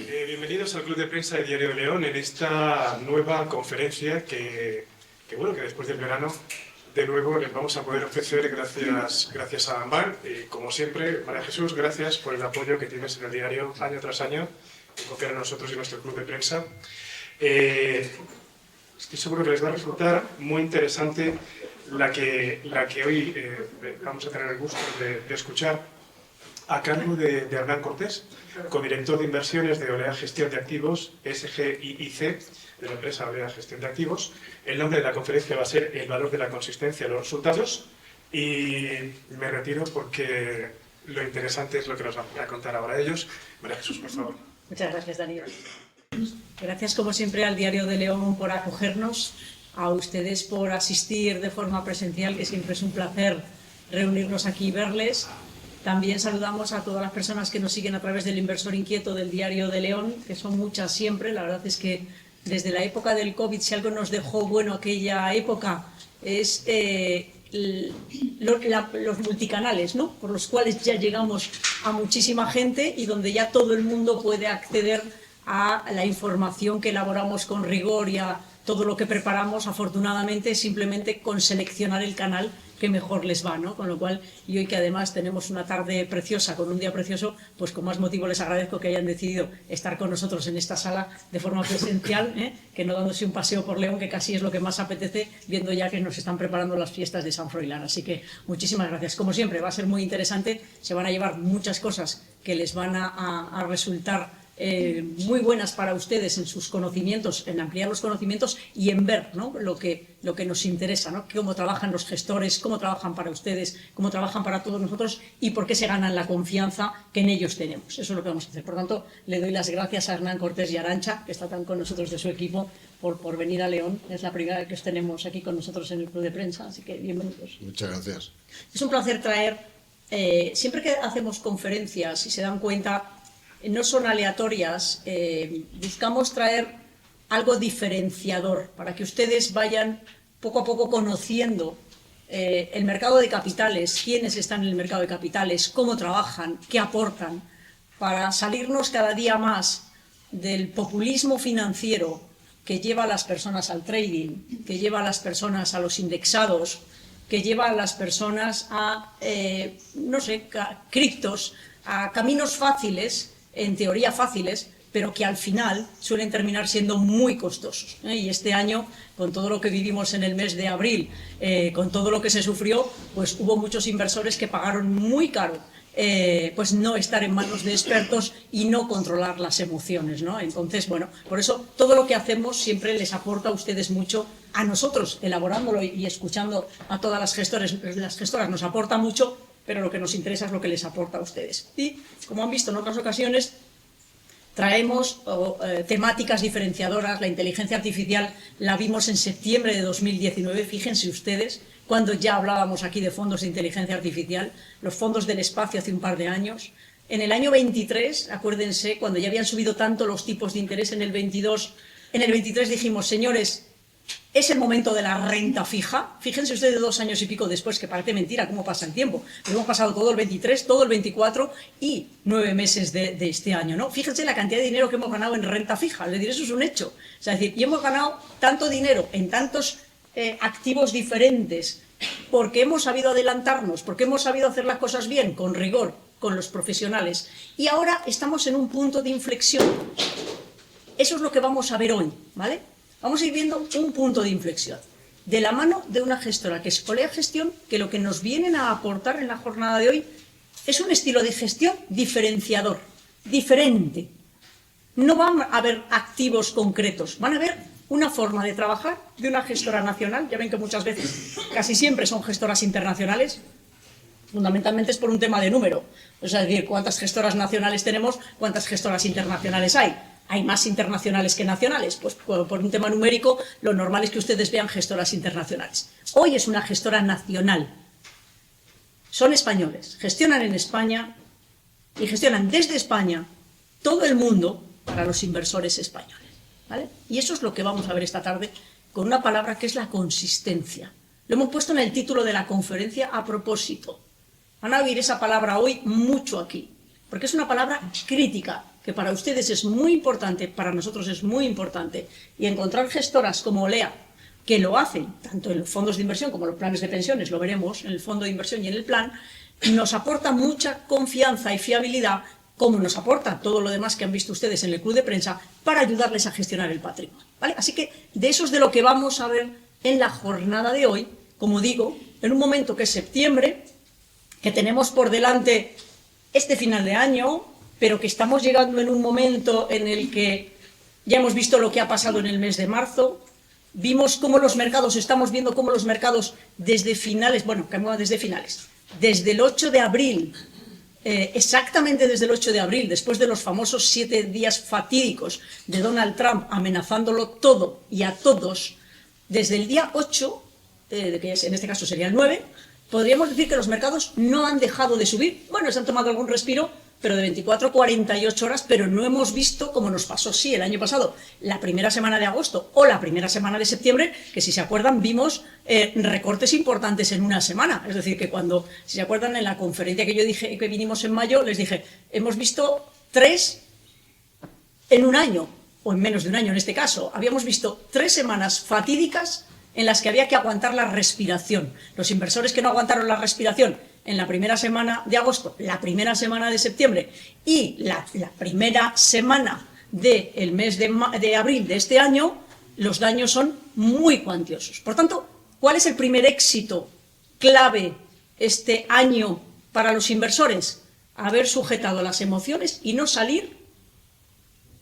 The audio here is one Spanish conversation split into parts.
Bienvenidos al Club de Prensa de Diario de León en esta nueva conferencia que después del verano de nuevo les vamos a poder ofrecer gracias a Ambar. Y como siempre, María Jesús, gracias por el apoyo que tienes en el diario año tras año, y confiar en nosotros y nuestro Club de Prensa. Estoy seguro que les va a resultar muy interesante la que hoy vamos a tener el gusto de escuchar a cargo de Hernán Cortés, codirector de inversiones de Olea Gestión de Activos, SGIIC, de la empresa Olea Gestión de Activos. El nombre de la conferencia va a ser El valor de la consistencia de los resultados, y me retiro porque lo interesante es lo que nos van a contar ahora ellos. María Jesús, por favor. Muchas gracias, Daniel. Gracias, como siempre, al Diario de León por acogernos, a ustedes por asistir de forma presencial, que siempre es un placer reunirnos aquí y verles. También saludamos a todas las personas que nos siguen a través del Inversor Inquieto del Diario de León, que son muchas siempre. La verdad es que desde la época del COVID, si algo nos dejó bueno aquella época, es los multicanales, ¿no?, por los cuales ya llegamos a muchísima gente y donde ya todo el mundo puede acceder a la información que elaboramos con rigor y a todo lo que preparamos, afortunadamente, simplemente con seleccionar el canal que mejor les va, ¿no? Con lo cual, y hoy que además tenemos una tarde preciosa, con un día precioso, pues con más motivo les agradezco que hayan decidido estar con nosotros en esta sala de forma presencial, que no dándose un paseo por León, que casi es lo que más apetece, viendo ya que nos están preparando las fiestas de San Froilán. Así que muchísimas gracias. Como siempre, va a ser muy interesante, se van a llevar muchas cosas que les van a resultar muy buenas para ustedes en sus conocimientos, en ampliar los conocimientos y en ver, ¿no?, lo que nos interesa, ¿no?, cómo trabajan los gestores, cómo trabajan para ustedes, cómo trabajan para todos nosotros y por qué se ganan la confianza que en ellos tenemos. Eso es lo que vamos a hacer. Por tanto, le doy las gracias a Hernán Cortés y Arantxa, que están con nosotros de su equipo, por venir a León. Es la primera vez que os tenemos aquí con nosotros en el Club de Prensa, así que bienvenidos. Muchas gracias. Es un placer traer, siempre que hacemos conferencias, si se dan cuenta, no son aleatorias, buscamos traer algo diferenciador para que ustedes vayan poco a poco conociendo el mercado de capitales, quiénes están en el mercado de capitales, cómo trabajan, qué aportan, para salirnos cada día más del populismo financiero que lleva a las personas al trading, que lleva a las personas a los indexados, que lleva a las personas a, criptos, a caminos fáciles, en teoría fáciles, pero que al final suelen terminar siendo muy costosos. Y este año, con todo lo que vivimos en el mes de abril, con todo lo que se sufrió, pues hubo muchos inversores que pagaron muy caro pues no estar en manos de expertos y no controlar las emociones, ¿no? Entonces, bueno, por eso todo lo que hacemos siempre les aporta a ustedes mucho. A nosotros, elaborándolo y escuchando a todas las gestoras nos aporta mucho, pero lo que nos interesa es lo que les aporta a ustedes. Y, como han visto en otras ocasiones, traemos temáticas diferenciadoras. La inteligencia artificial la vimos en septiembre de 2019, fíjense ustedes, cuando ya hablábamos aquí de fondos de inteligencia artificial, los fondos del espacio hace un par de años. En el año 23, acuérdense, cuando ya habían subido tanto los tipos de interés en el 22, en el 23 dijimos, señores, es el momento de la renta fija. Fíjense ustedes 2 años y pico después, que parece mentira cómo pasa el tiempo, pero hemos pasado todo el 23, todo el 24 y 9 meses de este año, ¿no? Fíjense la cantidad de dinero que hemos ganado en renta fija, es decir, eso es un hecho. O sea, es decir, y hemos ganado tanto dinero en tantos activos diferentes porque hemos sabido adelantarnos, porque hemos sabido hacer las cosas bien, con rigor, con los profesionales. Y ahora estamos en un punto de inflexión. Eso es lo que vamos a ver hoy, ¿vale? Vamos a ir viendo un punto de inflexión, de la mano de una gestora que es Olea Gestión, que lo que nos vienen a aportar en la jornada de hoy es un estilo de gestión diferenciador, diferente. No van a haber activos concretos, van a haber una forma de trabajar de una gestora nacional. Ya ven que muchas veces, casi siempre son gestoras internacionales, fundamentalmente es por un tema de número. Es decir, cuántas gestoras nacionales tenemos, cuántas gestoras internacionales hay. Hay más internacionales que nacionales, pues por un tema numérico lo normal es que ustedes vean gestoras internacionales. Hoy es una gestora nacional. Son españoles, gestionan en España y gestionan desde España todo el mundo para los inversores españoles, ¿vale? Y eso es lo que vamos a ver esta tarde con una palabra que es la consistencia. Lo hemos puesto en el título de la conferencia a propósito. Van a oír esa palabra hoy mucho aquí, porque es una palabra crítica. que para ustedes es muy importante, para nosotros es muy importante, y encontrar gestoras como Olea, que lo hacen, tanto en los fondos de inversión como en los planes de pensiones, lo veremos en el fondo de inversión y en el plan, nos aporta mucha confianza y fiabilidad, como nos aporta todo lo demás que han visto ustedes en el club de prensa, para ayudarles a gestionar el patrimonio, ¿vale? Así que de eso es de lo que vamos a ver en la jornada de hoy, como digo, en un momento que es septiembre, que tenemos por delante este final de año, pero que estamos llegando en un momento en el que ya hemos visto lo que ha pasado en el mes de marzo, vimos cómo los mercados, estamos viendo cómo los mercados desde finales, desde el 8 de abril, exactamente desde el 8 de abril, después de los famosos 7 días fatídicos de Donald Trump amenazándolo todo y a todos, desde el día 8, que en este caso sería el 9, podríamos decir que los mercados no han dejado de subir. Bueno, se han tomado algún respiro, pero de 24 a 48 horas, pero no hemos visto, como nos pasó, sí, el año pasado, la primera semana de agosto o la primera semana de septiembre, que si se acuerdan, vimos recortes importantes en una semana. Es decir, que cuando, si se acuerdan, en la conferencia que yo dije que vinimos en mayo, les dije, hemos visto 3 en un año, o en menos de un año en este caso. Habíamos visto 3 semanas fatídicas en las que había que aguantar la respiración. Los inversores que no aguantaron la respiración en la primera semana de agosto, la primera semana de septiembre y la primera semana del mes de abril de este año, los daños son muy cuantiosos. Por tanto, ¿cuál es el primer éxito clave este año para los inversores? Haber sujetado las emociones y no salir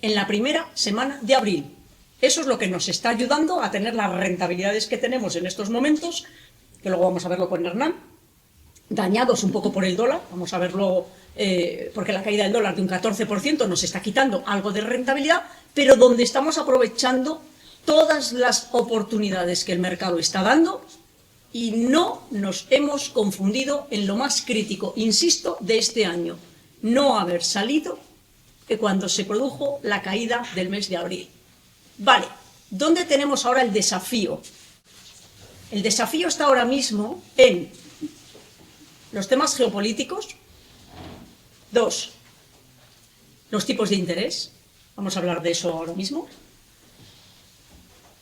en la primera semana de abril. Eso es lo que nos está ayudando a tener las rentabilidades que tenemos en estos momentos, que luego vamos a verlo con Hernán, dañados un poco por el dólar, vamos a verlo porque la caída del dólar de un 14% nos está quitando algo de rentabilidad, pero donde estamos aprovechando todas las oportunidades que el mercado está dando y no nos hemos confundido en lo más crítico, insisto, de este año, no haber salido cuando se produjo la caída del mes de abril. Vale, ¿dónde tenemos ahora el desafío? El desafío está ahora mismo en los temas geopolíticos. 2, los tipos de interés. Vamos a hablar de eso ahora mismo.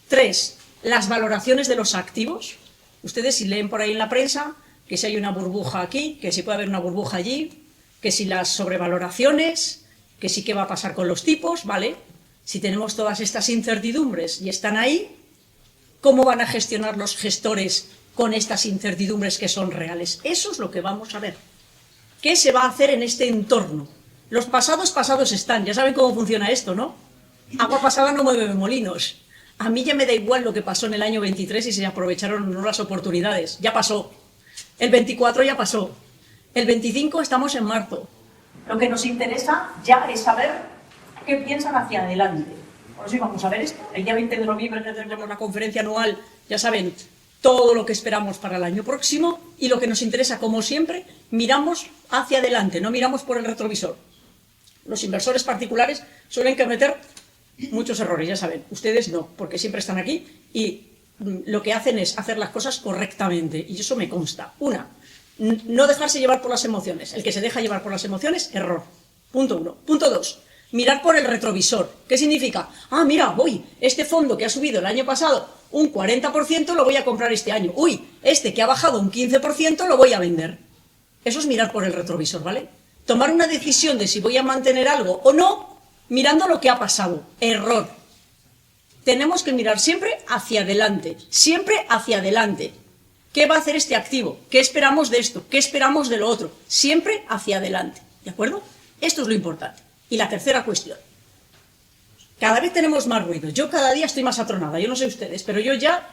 3, las valoraciones de los activos. Ustedes si leen por ahí en la prensa que si hay una burbuja aquí, que si puede haber una burbuja allí, que si las sobrevaloraciones, que si qué va a pasar con los tipos, ¿vale? Si tenemos todas estas incertidumbres y están ahí, ¿cómo van a gestionar los gestores con estas incertidumbres que son reales? Eso es lo que vamos a ver. ¿Qué se va a hacer en este entorno? Los pasados están, ya saben cómo funciona esto, ¿no? Agua pasada no mueve molinos. A mí ya me da igual lo que pasó en el año 23 y si se aprovecharon o no las oportunidades. Ya pasó. El 24 ya pasó. El 25 estamos en marzo. Lo que nos interesa ya es saber qué piensan hacia adelante. Por eso vamos a ver esto. El día 20 de noviembre tendremos la conferencia anual, ya saben, todo lo que esperamos para el año próximo y lo que nos interesa, como siempre, miramos hacia adelante, no miramos por el retrovisor. Los inversores particulares suelen cometer muchos errores, ya saben, ustedes no, porque siempre están aquí y lo que hacen es hacer las cosas correctamente y eso me consta. Una, no dejarse llevar por las emociones. El que se deja llevar por las emociones, error. Punto 1. Punto 2. Mirar por el retrovisor. ¿Qué significa? Ah, mira, este fondo que ha subido el año pasado un 40% lo voy a comprar este año. Uy, este que ha bajado un 15% lo voy a vender. Eso es mirar por el retrovisor, ¿vale? Tomar una decisión de si voy a mantener algo o no, mirando lo que ha pasado. Error. Tenemos que mirar siempre hacia adelante. Siempre hacia adelante. ¿Qué va a hacer este activo? ¿Qué esperamos de esto? ¿Qué esperamos de lo otro? Siempre hacia adelante. ¿De acuerdo? Esto es lo importante. Y la tercera cuestión. Cada vez tenemos más ruido. Yo cada día estoy más atronada. Yo no sé ustedes, pero yo ya,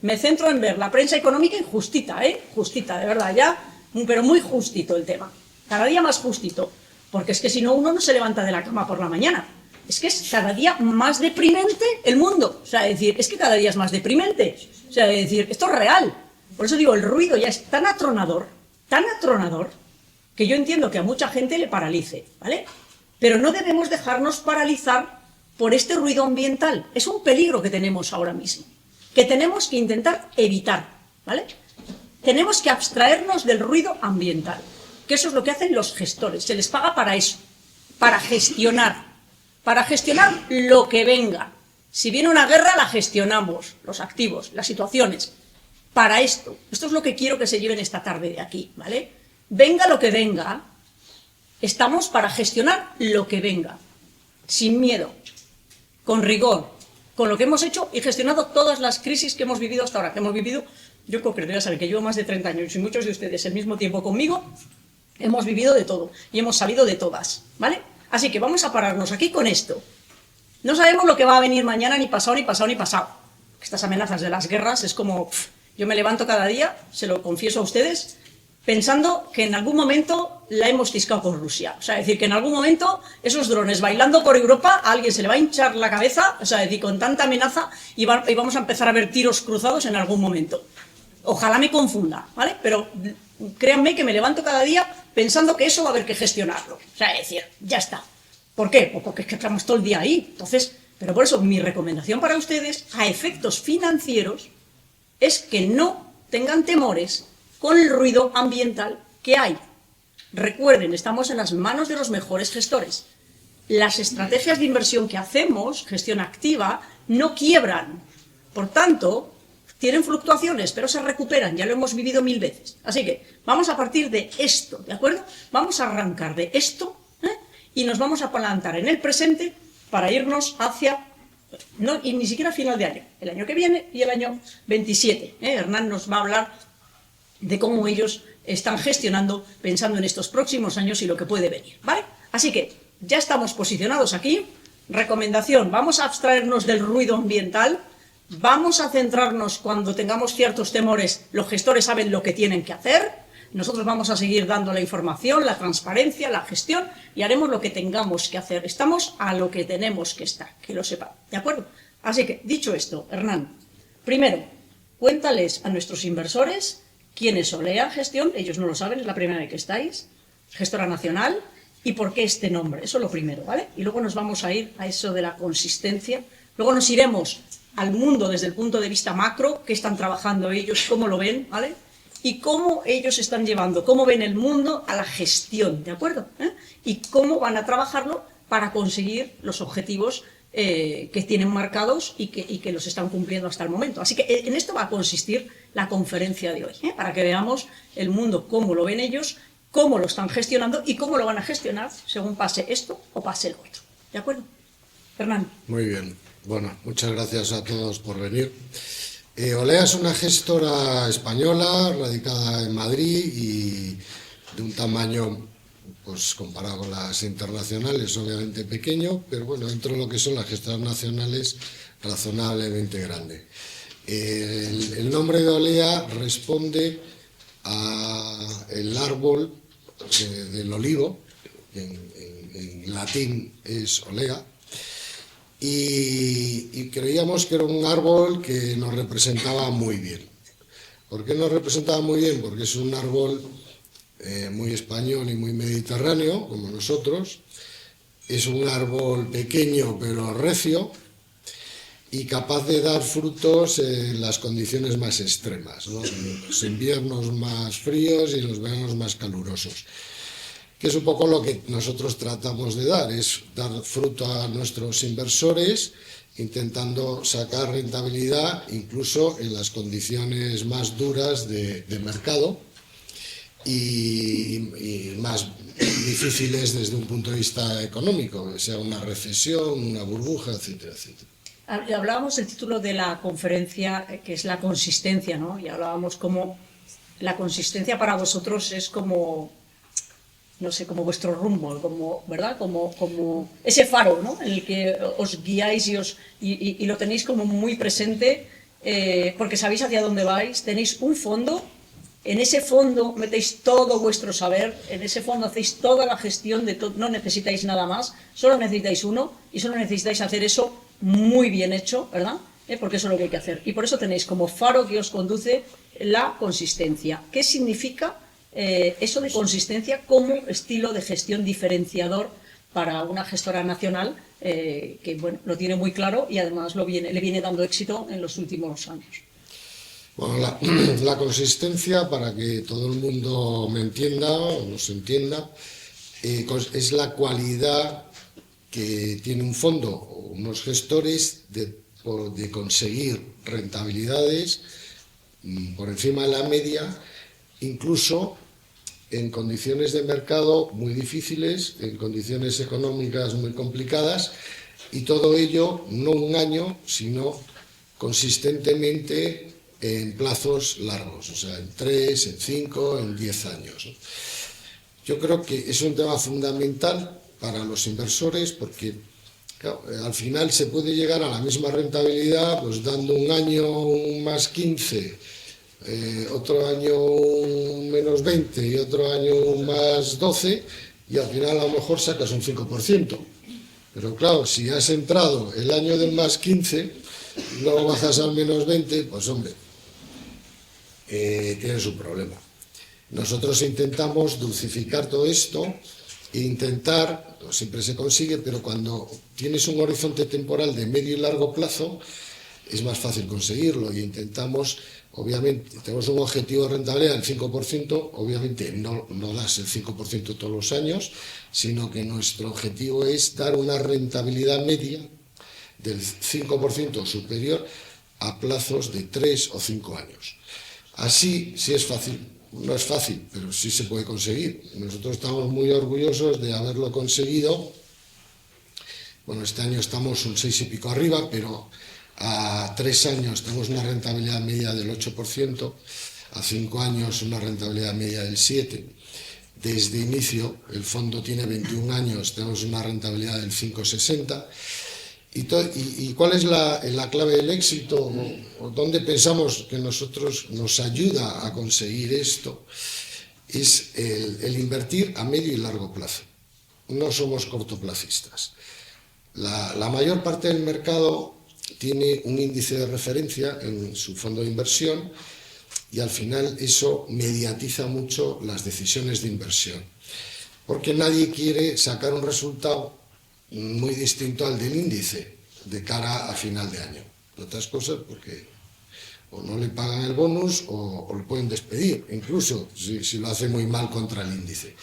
me centro en ver la prensa económica y justita, justita, de verdad, ya, pero muy justito el tema. Cada día más justito. Porque es que si no, uno no se levanta de la cama por la mañana. Es que es cada día más deprimente el mundo. O sea, es decir, es que cada día es más deprimente. O sea, es decir, esto es real. Por eso digo, el ruido ya es tan atronador, que yo entiendo que a mucha gente le paralice, ¿vale? Pero no debemos dejarnos paralizar por este ruido ambiental. Es un peligro que tenemos ahora mismo, que tenemos que intentar evitar, ¿vale? Tenemos que abstraernos del ruido ambiental, que eso es lo que hacen los gestores, se les paga para eso. para gestionar lo que venga. Si viene una guerra, la gestionamos, los activos, las situaciones. Para esto es lo que quiero que se lleven esta tarde de aquí, ¿vale? Venga lo que venga, estamos para gestionar lo que venga, sin miedo, con rigor, con lo que hemos hecho y gestionado todas las crisis que hemos vivido hasta ahora, que hemos vivido, yo concreto, ya saben que llevo más de 30 años y muchos de ustedes al mismo tiempo conmigo, hemos vivido de todo y hemos salido de todas, ¿vale? Así que vamos a pararnos aquí con esto. No sabemos lo que va a venir mañana, ni pasado, ni pasado, ni pasado. Estas amenazas de las guerras es como... yo me levanto cada día, se lo confieso a ustedes, pensando que en algún momento la hemos ciscado con Rusia. O sea, es decir, que en algún momento esos drones bailando por Europa, a alguien se le va a hinchar la cabeza, o sea, es decir, con tanta amenaza, y vamos a empezar a ver tiros cruzados en algún momento. Ojalá me confunda, ¿vale? Pero créanme que me levanto cada día pensando que eso va a haber que gestionarlo. O sea, es decir, ya está. ¿Por qué? Pues porque es que estamos todo el día ahí. Entonces, pero por eso mi recomendación para ustedes, a efectos financieros, es que no tengan temores con el ruido ambiental que hay. Recuerden, estamos en las manos de los mejores gestores. Las estrategias de inversión que hacemos, gestión activa, no quiebran. Por tanto, tienen fluctuaciones, pero se recuperan, ya lo hemos vivido 1000 veces. Así que vamos a partir de esto, ¿de acuerdo? Vamos a arrancar de esto, y nos vamos a plantar en el presente para irnos hacia... no, y ni siquiera a final de año, el año que viene y el año 27. Hernán nos va a hablar de cómo ellos están gestionando, pensando en estos próximos años y lo que puede venir, ¿vale? Así que ya estamos posicionados aquí. Recomendación, vamos a abstraernos del ruido ambiental, vamos a centrarnos cuando tengamos ciertos temores, los gestores saben lo que tienen que hacer. Nosotros vamos a seguir dando la información, la transparencia, la gestión y haremos lo que tengamos que hacer. Estamos a lo que tenemos que estar, que lo sepan, ¿de acuerdo? Así que, dicho esto, Hernán, primero, cuéntales a nuestros inversores quién es Olea Gestión, ellos no lo saben, es la primera vez que estáis, gestora nacional, y por qué este nombre, eso es lo primero, ¿vale? Y luego nos vamos a ir a eso de la consistencia, luego nos iremos al mundo desde el punto de vista macro, qué están trabajando ellos, cómo lo ven, ¿vale? Y cómo ellos están llevando, cómo ven el mundo a la gestión, ¿de acuerdo? Y cómo van a trabajarlo para conseguir los objetivos que tienen marcados y que los están cumpliendo hasta el momento. Así que en esto va a consistir la conferencia de hoy, para que veamos el mundo, cómo lo ven ellos, cómo lo están gestionando y cómo lo van a gestionar según pase esto o pase el otro. ¿De acuerdo? Fernando. Muy bien. Bueno, muchas gracias a todos por venir. Olea es una gestora española radicada en Madrid y de un tamaño, pues comparado con las internacionales, obviamente pequeño, pero bueno, dentro de lo que son las gestoras nacionales, razonablemente grande. El nombre de Olea responde al árbol del olivo, en latín es olea, y creíamos que era un árbol que nos representaba muy bien. ¿Por qué nos representaba muy bien? Porque es un árbol muy español y muy mediterráneo, como nosotros. Es un árbol pequeño pero recio y capaz de dar frutos en las condiciones más extremas, ¿no? En los inviernos más fríos y en los veranos más calurosos. Que es un poco lo que nosotros tratamos de dar, es dar fruto a nuestros inversores, intentando sacar rentabilidad incluso en las condiciones más duras de mercado y más difíciles desde un punto de vista económico, que sea una recesión, una burbuja, etcétera, etcétera. Hablábamos del título de la conferencia, que es la consistencia, ¿no? Y hablábamos como la consistencia para vosotros es como... no sé, como vuestro rumbo, como, ¿verdad? Como ese faro, ¿no? En el que os guiáis y lo tenéis como muy presente, porque sabéis hacia dónde vais, tenéis un fondo, en ese fondo metéis todo vuestro saber, en ese fondo hacéis toda la gestión de todo, no necesitáis nada más, solo necesitáis uno y solo necesitáis hacer eso muy bien hecho, ¿verdad? Porque eso es lo que hay que hacer. Y por eso tenéis como faro que os conduce la consistencia. ¿Qué significa eso de consistencia como estilo de gestión diferenciador para una gestora nacional que bueno, lo tiene muy claro y además le viene dando éxito en los últimos años? Bueno, la consistencia, para que todo el mundo me entienda o nos entienda, es la cualidad que tiene un fondo o unos gestores de conseguir rentabilidades por encima de la media, incluso en condiciones de mercado muy difíciles, en condiciones económicas muy complicadas, y todo ello no un año, sino consistentemente en plazos largos, o sea, en 3, en 5, en 10 años. Yo creo que es un tema fundamental para los inversores porque claro, al final se puede llegar a la misma rentabilidad pues dando un año un más 15, otro año un menos 20 y otro año un más 12 y al final a lo mejor sacas un 5%. Pero claro, si has entrado el año del más 15 y luego bajas al menos 20, pues hombre, tienes un problema. Nosotros intentamos dulcificar todo esto e intentar, no siempre se consigue, pero cuando tienes un horizonte temporal de medio y largo plazo, es más fácil conseguirlo e intentamos, obviamente, tenemos un objetivo de rentabilidad del 5%, obviamente no das el 5% todos los años, sino que nuestro objetivo es dar una rentabilidad media del 5% superior a plazos de 3 o 5 años. Así, sí es fácil. No es fácil, pero sí se puede conseguir. Nosotros estamos muy orgullosos de haberlo conseguido. Bueno, este año estamos un 6 y pico arriba, pero a 3 años tenemos una rentabilidad media del 8%, a 5 años una rentabilidad media del 7%. Desde inicio, el fondo tiene 21 años, tenemos una rentabilidad del 5,60%. ¿Y cuál es la clave del éxito? ¿O dónde pensamos que nosotros nos ayuda a conseguir esto? Es el invertir a medio y largo plazo. No somos cortoplacistas. La mayor parte del mercado tiene un índice de referencia en su fondo de inversión y al final eso mediatiza mucho las decisiones de inversión. Porque nadie quiere sacar un resultado muy distinto al del índice de cara a final de año. Otras cosas porque o no le pagan el bonus o le pueden despedir, incluso si lo hace muy mal contra el índice.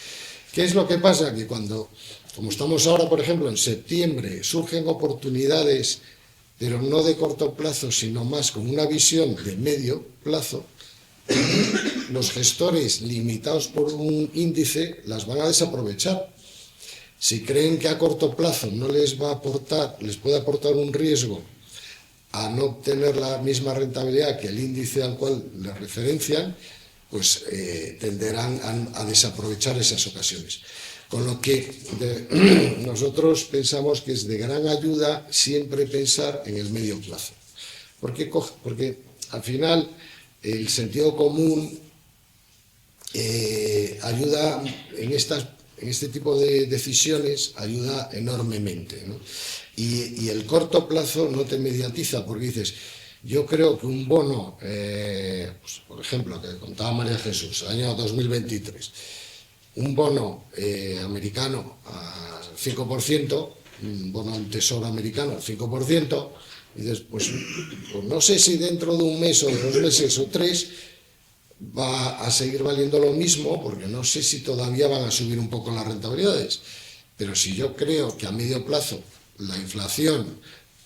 ¿Qué es lo que pasa? Que como estamos ahora, por ejemplo, en septiembre, surgen oportunidades, pero no de corto plazo, sino más con una visión de medio plazo, los gestores limitados por un índice las van a desaprovechar. Si creen que a corto plazo no les puede aportar un riesgo a no obtener la misma rentabilidad que el índice al cual les referencian, pues tenderán a desaprovechar esas ocasiones. Con lo que nosotros pensamos que es de gran ayuda siempre pensar en el medio plazo. Porque al final el sentido común ayuda en este tipo de decisiones, ayuda enormemente, ¿no? Y el corto plazo no te mediatiza porque dices, yo creo que un bono, pues, por ejemplo, que contaba María Jesús, año 2023, un bono americano al 5%, un bono del Tesoro americano al 5%, y dices, pues no sé si dentro de un mes o de 2 meses o 3 va a seguir valiendo lo mismo, porque no sé si todavía van a subir un poco las rentabilidades, pero si yo creo que a medio plazo la inflación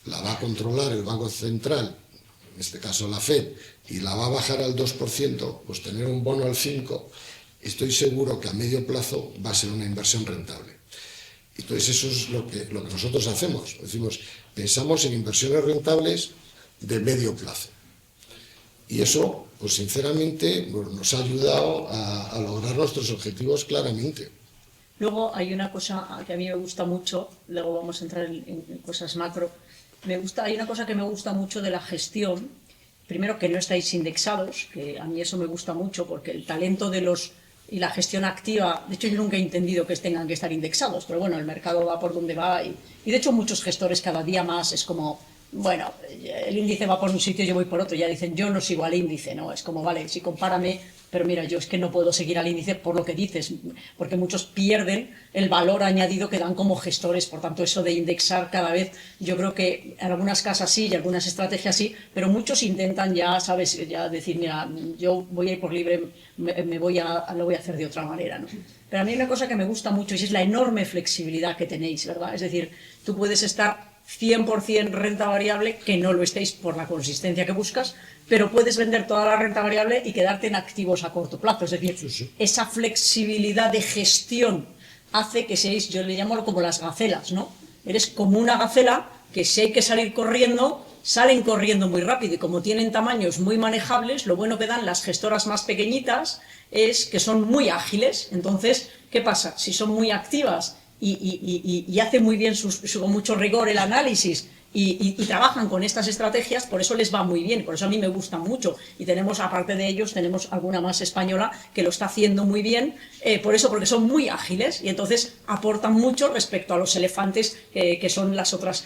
la va a controlar el Banco Central, en este caso la FED, y la va a bajar al 2%, pues tener un bono al 5%, estoy seguro que a medio plazo va a ser una inversión rentable. Entonces eso es lo que nosotros hacemos. Decimos, pensamos en inversiones rentables de medio plazo. Y eso, pues sinceramente, pues, nos ha ayudado a lograr nuestros objetivos claramente. Luego hay una cosa que a mí me gusta mucho, luego vamos a entrar en cosas macro. Hay una cosa que me gusta mucho de la gestión. Primero, que no estáis indexados, que a mí eso me gusta mucho porque el talento y la gestión activa, de hecho yo nunca he entendido que tengan que estar indexados, pero bueno, el mercado va por donde va y de hecho muchos gestores cada día más es como, bueno, el índice va por un sitio, yo voy por otro, ya dicen, yo no sigo al índice, ¿no? Es como, vale, sí, compárame, pero mira, yo es que no puedo seguir al índice por lo que dices, porque muchos pierden el valor añadido que dan como gestores, por tanto eso de indexar cada vez, yo creo que en algunas casas sí y algunas estrategias sí, pero muchos intentan ya, ¿sabes?, ya decir, mira, yo voy a ir por libre, lo voy a hacer de otra manera, ¿no? Pero a mí hay una cosa que me gusta mucho y es la enorme flexibilidad que tenéis, ¿verdad? Es decir, tú puedes estar 100% renta variable, que no lo estéis por la consistencia que buscas, pero puedes vender toda la renta variable y quedarte en activos a corto plazo. Es decir, esa flexibilidad de gestión hace que seáis, yo le llamo como las gacelas, ¿no? Eres como una gacela que si hay que salir corriendo, salen corriendo muy rápido, y como tienen tamaños muy manejables, lo bueno que dan las gestoras más pequeñitas es que son muy ágiles. Entonces, ¿qué pasa? Si son muy activas y hacen muy bien con mucho rigor el análisis y trabajan con estas estrategias, por eso les va muy bien, por eso a mí me gustan mucho. Y tenemos, aparte de ellos, tenemos alguna más española que lo está haciendo muy bien, porque son muy ágiles y entonces aportan mucho respecto a los elefantes que son las otras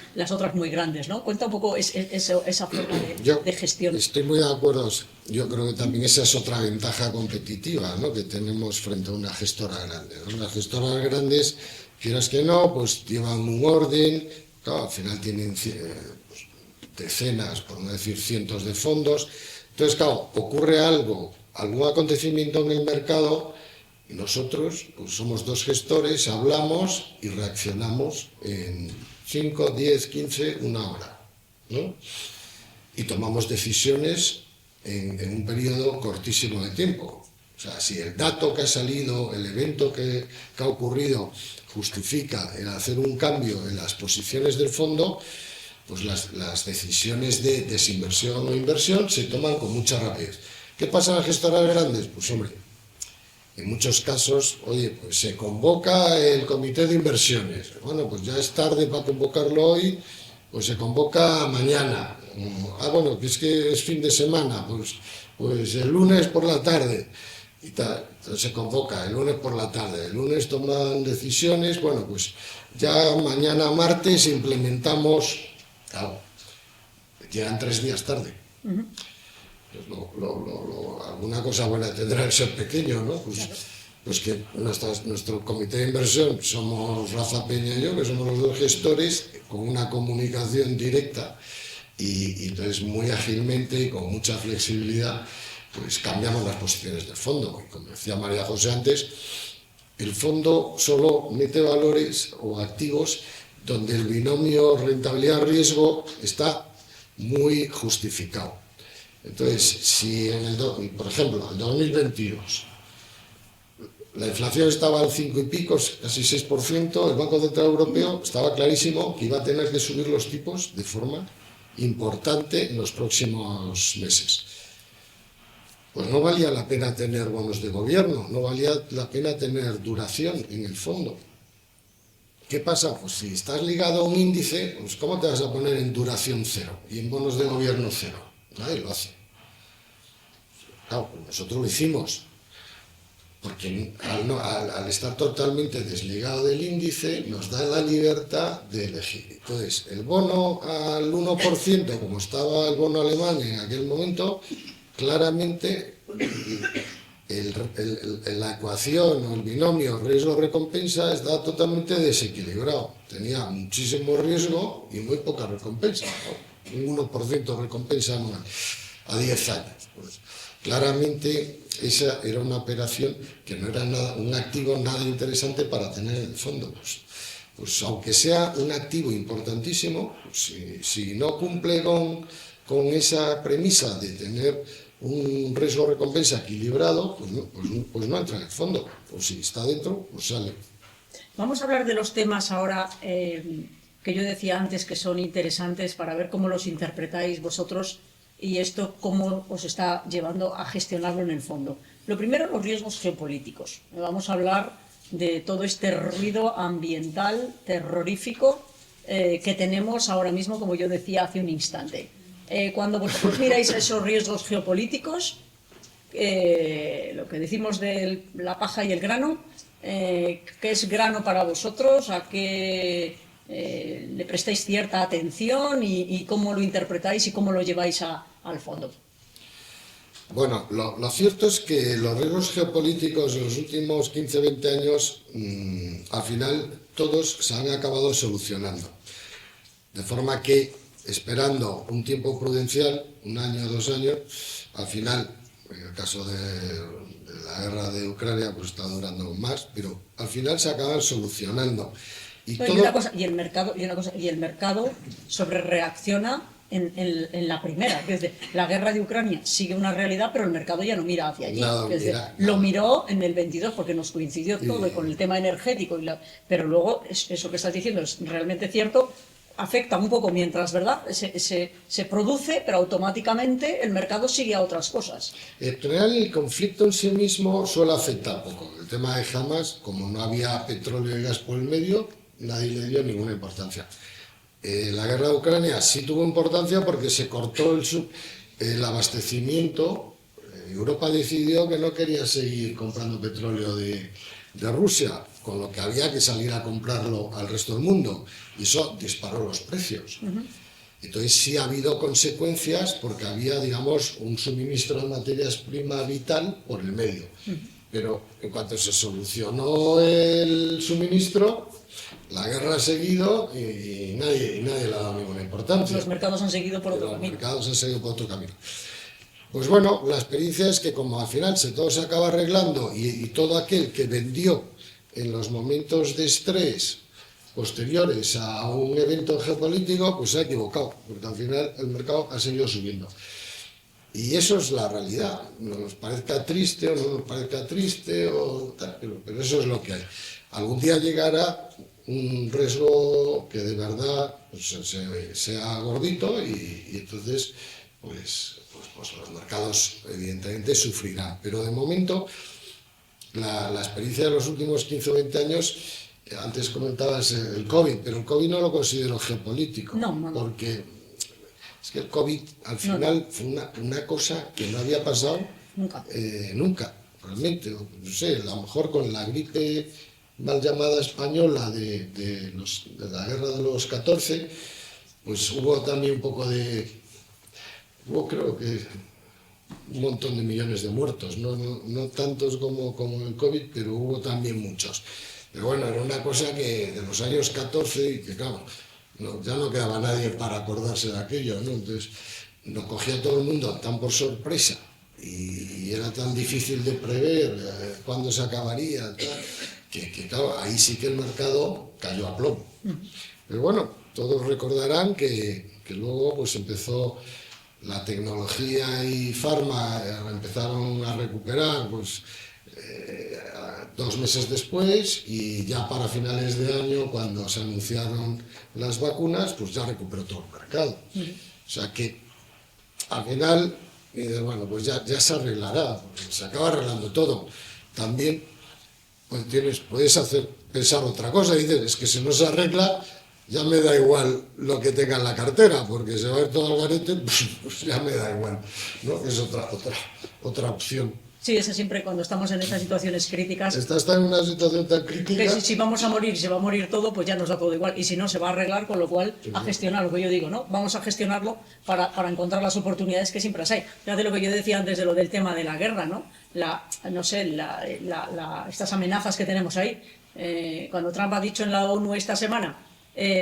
muy grandes, ¿no? Cuenta un poco esa forma de gestión. Estoy muy de acuerdo. Yo creo que también esa es otra ventaja competitiva, ¿no?, que tenemos frente a una gestora grande, ¿no? Las gestoras grandes, quieras que no, pues llevan un orden. Claro, al final tienen decenas, por no decir cientos de fondos. Entonces, claro, ocurre algún acontecimiento en el mercado y nosotros pues somos dos gestores, hablamos y reaccionamos en 5, 10, 15, una hora, ¿no? Y tomamos decisiones en un periodo cortísimo de tiempo. O sea, si el dato que ha salido, el evento que ha ocurrido justifica el hacer un cambio en las posiciones del fondo, pues las decisiones de desinversión o inversión se toman con mucha rapidez. ¿Qué pasa en las gestoras grandes? Pues hombre, en muchos casos, oye, pues se convoca el comité de inversiones. Bueno, pues ya es tarde para convocarlo hoy, pues se convoca mañana. Bueno, que es fin de semana, pues el lunes por la tarde. Y tal, entonces se convoca el lunes por la tarde, el lunes toman decisiones, bueno, pues ya mañana martes implementamos, claro, llegan 3 días tarde. Pues alguna cosa buena tendrá el ser pequeño, ¿no? Pues que nuestro comité de inversión somos Rafa Peña y yo, que somos los dos gestores, con una comunicación directa y entonces muy ágilmente y con mucha flexibilidad, pues cambiamos las posiciones del fondo. Como decía María José antes, el fondo solo mete valores o activos donde el binomio rentabilidad-riesgo está muy justificado. Entonces, si por ejemplo, en 2022 la inflación estaba al 5 y pico, casi 6%, el Banco Central Europeo estaba clarísimo que iba a tener que subir los tipos de forma importante en los próximos meses. Pues no valía la pena tener bonos de gobierno, no valía la pena tener duración en el fondo. ¿Qué pasa? Pues si estás ligado a un índice, pues ¿cómo te vas a poner en duración cero y en bonos de gobierno cero? Nadie lo hace. Claro, pues nosotros lo hicimos, porque al estar totalmente desligado del índice nos da la libertad de elegir. Entonces, el bono al 1%, como estaba el bono alemán en aquel momento, claramente la ecuación o el binomio riesgo-recompensa está totalmente desequilibrado. Tenía muchísimo riesgo y muy poca recompensa, ¿no? Un 1% de recompensa anual a 10 años. Pues, claramente esa era una operación que no era un activo nada interesante para tener en el fondo. Pues aunque sea un activo importantísimo, pues, si no cumple con esa premisa de tener un riesgo-recompensa equilibrado, pues no entra en el fondo. Pues si está dentro, pues sale. Vamos a hablar de los temas ahora que yo decía antes que son interesantes para ver cómo los interpretáis vosotros y esto cómo os está llevando a gestionarlo en el fondo. Lo primero, los riesgos geopolíticos. Vamos a hablar de todo este ruido ambiental terrorífico que tenemos ahora mismo, como yo decía hace un instante. Cuando vosotros miráis esos riesgos geopolíticos, lo que decimos de la paja y el grano, ¿qué es grano para vosotros? ¿A qué le prestáis cierta atención y cómo lo interpretáis y cómo lo lleváis al fondo? Bueno, lo cierto es que los riesgos geopolíticos en los últimos 15-20 años, al final todos se han acabado solucionando. De forma que, esperando un tiempo prudencial, 1 año, 2 años, al final, en el caso de la guerra de Ucrania pues está durando más, pero al final se acaban solucionando. Y, no, todo... y el mercado sobre reacciona en la primera. Es decir, la guerra de Ucrania sigue una realidad, pero el mercado ya no mira hacia allí. Lo miró en el 22 porque nos coincidió todo con el tema energético, pero luego eso que estás diciendo es realmente cierto. Afecta un poco mientras, ¿verdad? Se produce, pero automáticamente el mercado sigue a otras cosas. En general, el conflicto en sí mismo suele afectar poco. El tema de Hamas, como no había petróleo y gas por el medio, nadie le dio ninguna importancia. La guerra de Ucrania sí tuvo importancia porque se cortó el abastecimiento. Europa decidió que no quería seguir comprando petróleo de Rusia, con lo que había que salir a comprarlo al resto del mundo, y eso disparó los precios. Entonces sí ha habido consecuencias porque había, digamos, un suministro de materias primas vital por el medio. Pero en cuanto se solucionó el suministro, la guerra ha seguido y nadie le ha dado ninguna importancia. Los mercados han seguido por otro camino. Los mercados han seguido por otro camino. Pues bueno, la experiencia es que como al final todo se acaba arreglando y todo aquel que vendió en los momentos de estrés posteriores a un evento geopolítico, pues se ha equivocado, porque al final el mercado ha seguido subiendo. Y eso es la realidad. Nos parezca triste o no nos parezca triste, o tal, pero eso es lo que hay. Algún día llegará un riesgo que de verdad pues, sea gordito y entonces pues los mercados evidentemente sufrirán. Pero de momento la experiencia de los últimos 15 o 20 años, antes comentabas el COVID, pero el COVID no lo considero geopolítico, no. Porque es que el COVID al final fue una cosa que no había pasado nunca, realmente. No sé, a lo mejor con la gripe mal llamada española de la guerra de los 14, pues hubo también un poco hubo creo que un montón de millones de muertos, no tantos como el COVID, pero hubo también muchos. Pero bueno, era una cosa que de los años 14 y que claro, ya no quedaba nadie para acordarse de aquello, ¿no? Entonces nos cogía todo el mundo tan por sorpresa y era tan difícil de prever cuándo se acabaría, tal, que claro, ahí sí que el mercado cayó a plomo. Pero bueno, todos recordarán que luego pues empezó la tecnología y farma, empezaron a recuperar pues 2 meses después, y ya para finales de año, cuando se anunciaron las vacunas, pues ya recuperó todo el mercado. O sea que al final, bueno, pues ya se arreglará, se acaba arreglando todo. También pues puedes pensar otra cosa, y dices, es que si no se arregla, ya me da igual lo que tenga en la cartera, porque se va a ir todo al garete, pues ya me da igual, ¿no? Es otra opción. Sí, es siempre cuando estamos en estas situaciones críticas. Estás en una situación tan crítica. Que si vamos a morir y se va a morir todo, pues ya nos da todo igual. Y si no, se va a arreglar, con lo cual a gestionar lo que yo digo, ¿no? Vamos a gestionarlo para encontrar las oportunidades que siempre las hay. Fíjate lo que yo decía antes de lo del tema de la guerra, ¿no? Estas amenazas que tenemos ahí. Cuando Trump ha dicho en la ONU esta semana,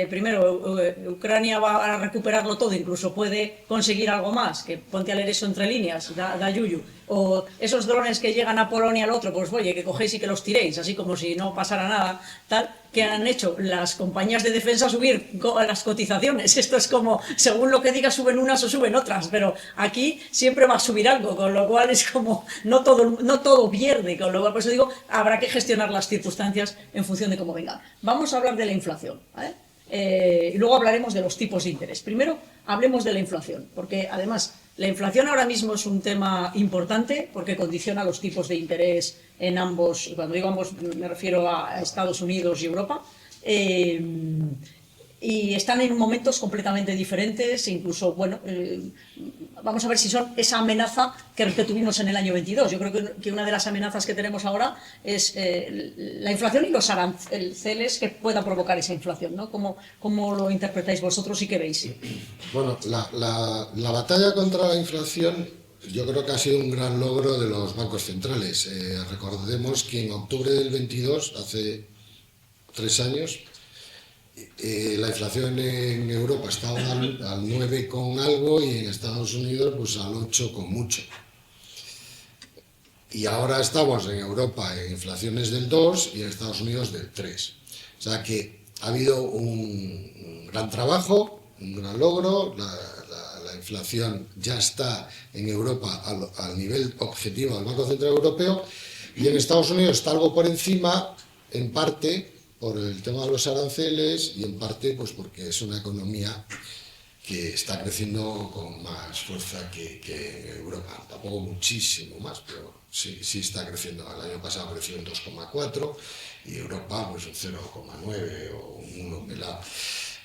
primero, Ucrania va a recuperarlo todo, incluso puede conseguir algo más, que ponte a leer eso entre líneas, da yuyu. O esos drones que llegan a Polonia al otro, pues oye, que cogéis y que los tiréis, así como si no pasara nada, tal, que han hecho las compañías de defensa subir las cotizaciones. Esto es como, según lo que diga, suben unas o suben otras, pero aquí siempre va a subir algo, con lo cual es como, no todo pierde, con lo cual, por eso digo, habrá que gestionar las circunstancias en función de cómo vengan. Vamos a hablar de la inflación, ¿vale? Y luego hablaremos de los tipos de interés. Primero, hablemos de la inflación, porque además la inflación ahora mismo es un tema importante porque condiciona los tipos de interés en ambos, cuando digo ambos me refiero a Estados Unidos y Europa, y están en momentos completamente diferentes, incluso, bueno, vamos a ver si son esa amenaza que tuvimos en el año 22. Yo creo que una de las amenazas que tenemos ahora es la inflación y los aranceles que pueda provocar esa inflación, ¿no? ¿Cómo lo interpretáis vosotros y qué veis? Bueno, la batalla contra la inflación yo creo que ha sido un gran logro de los bancos centrales. Recordemos que en octubre del 22, hace 3 años, la inflación en Europa estaba al 9 con algo y en Estados Unidos pues al 8 con mucho. Y ahora estamos en Europa en inflaciones del 2 y en Estados Unidos del 3. O sea que ha habido un gran trabajo, un gran logro. La inflación ya está en Europa al nivel objetivo del Banco Central Europeo, y en Estados Unidos está algo por encima, en parte por el tema de los aranceles y en parte pues porque es una economía que está creciendo con más fuerza que Europa. Tampoco muchísimo más, pero sí está creciendo. El año pasado creció en 2,4 y Europa pues un 0,9 o un 1 pelado.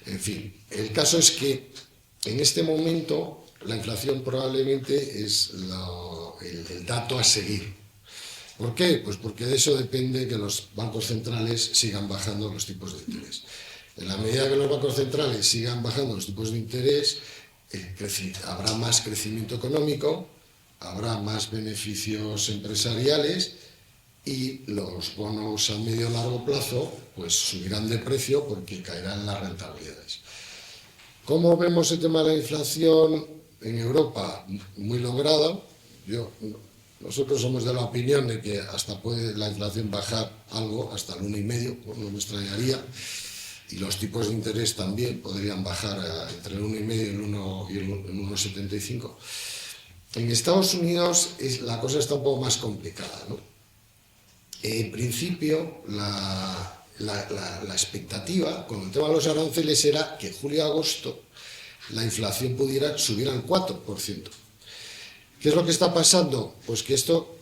En fin, el caso es que en este momento la inflación probablemente es el dato a seguir. ¿Por qué? Pues porque de eso depende que los bancos centrales sigan bajando los tipos de interés. En la medida que los bancos centrales sigan bajando los tipos de interés, habrá más crecimiento económico, habrá más beneficios empresariales y los bonos a medio y largo plazo pues subirán de precio porque caerán las rentabilidades. ¿Cómo vemos el tema de la inflación en Europa? Muy logrado. Nosotros somos de la opinión de que hasta puede la inflación bajar algo, hasta el 1,5, pues no me extrañaría. Y los tipos de interés también podrían bajar entre el 1,5 y el 1,75. En Estados Unidos la cosa está un poco más complicada, ¿no? En principio, la expectativa con el tema de los aranceles era que julio-agosto la inflación pudiera subir al 4%. ¿Qué es lo que está pasando? Pues que esto,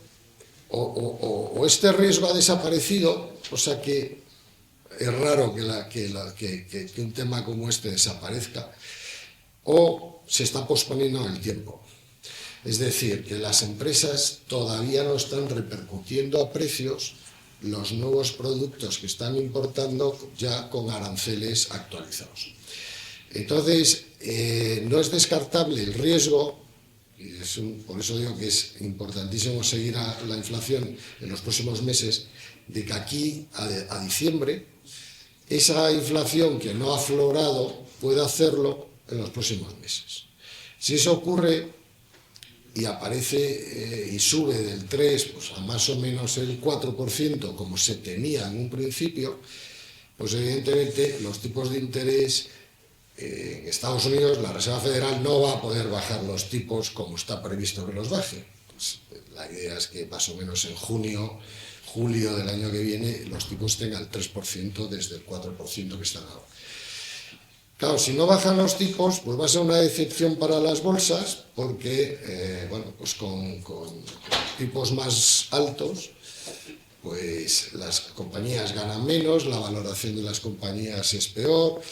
o este riesgo ha desaparecido, o sea que es raro que un tema como este desaparezca, o se está posponiendo en el tiempo. Es decir, que las empresas todavía no están repercutiendo a precios los nuevos productos que están importando ya con aranceles actualizados. Entonces, no es descartable el riesgo, y por eso digo que es importantísimo seguir a la inflación en los próximos meses, de que aquí a diciembre esa inflación que no ha aflorado puede hacerlo en los próximos meses. Si eso ocurre y aparece y sube del 3 pues a más o menos el 4%, como se tenía en un principio, pues evidentemente los tipos de interés en Estados Unidos, la Reserva Federal no va a poder bajar los tipos como está previsto que los baje. Pues la idea es que más o menos en julio del año que viene los tipos tengan el 3% desde el 4% que están ahora. Claro, si no bajan los tipos, pues va a ser una decepción para las bolsas, porque pues con tipos más altos, pues las compañías ganan menos, la valoración de las compañías es peor,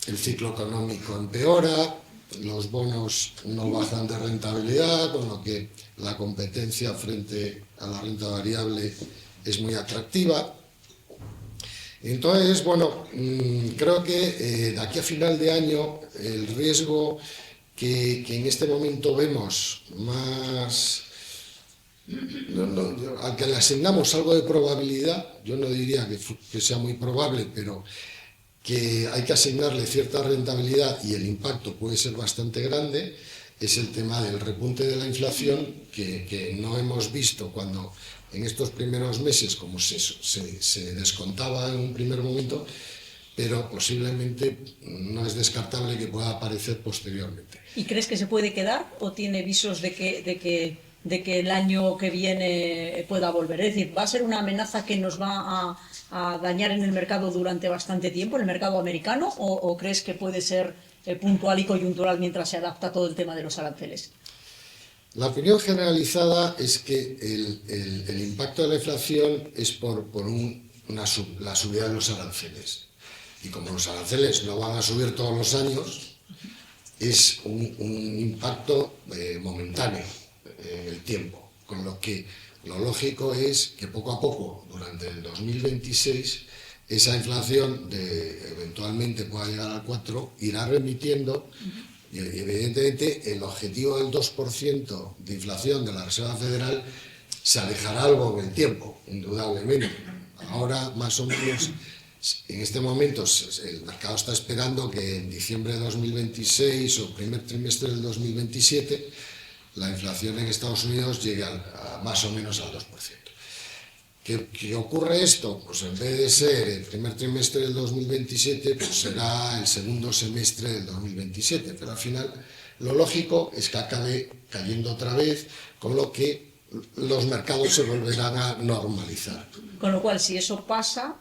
el ciclo económico empeora, los bonos no bajan de rentabilidad, con lo que la competencia frente a la renta variable es muy atractiva. Entonces, creo que de aquí a final de año el riesgo que en este momento vemos más, al que le asignamos algo de probabilidad, yo no diría que sea muy probable, pero que hay que asignarle cierta rentabilidad y el impacto puede ser bastante grande, es el tema del repunte de la inflación que no hemos visto cuando en estos primeros meses, como se descontaba en un primer momento, pero posiblemente no es descartable que pueda aparecer posteriormente. ¿Y crees que se puede quedar o tiene visos de que el año que viene pueda volver? Es decir, ¿va a ser una amenaza que nos va a dañar en el mercado durante bastante tiempo, en el mercado americano, o crees que puede ser puntual y coyuntural mientras se adapta todo el tema de los aranceles? La opinión generalizada es que el impacto de la inflación es por la subida de los aranceles. Y como los aranceles no van a subir todos los años, es un impacto momentáneo en el tiempo. Con lo que lo lógico es que poco a poco, durante el 2026, esa inflación eventualmente pueda llegar al 4, irá remitiendo. Y evidentemente el objetivo del 2% de inflación de la Reserva Federal se alejará algo en el tiempo, indudablemente. Ahora, más o menos, en este momento el mercado está esperando que en diciembre de 2026 o primer trimestre del 2027 la inflación en Estados Unidos llegue a más o menos al 2%. ¿Qué ocurre esto? Pues en vez de ser el primer trimestre del 2027, pues será el segundo semestre del 2027, pero al final lo lógico es que acabe cayendo otra vez, con lo que los mercados se volverán a normalizar. Con lo cual, si eso pasa,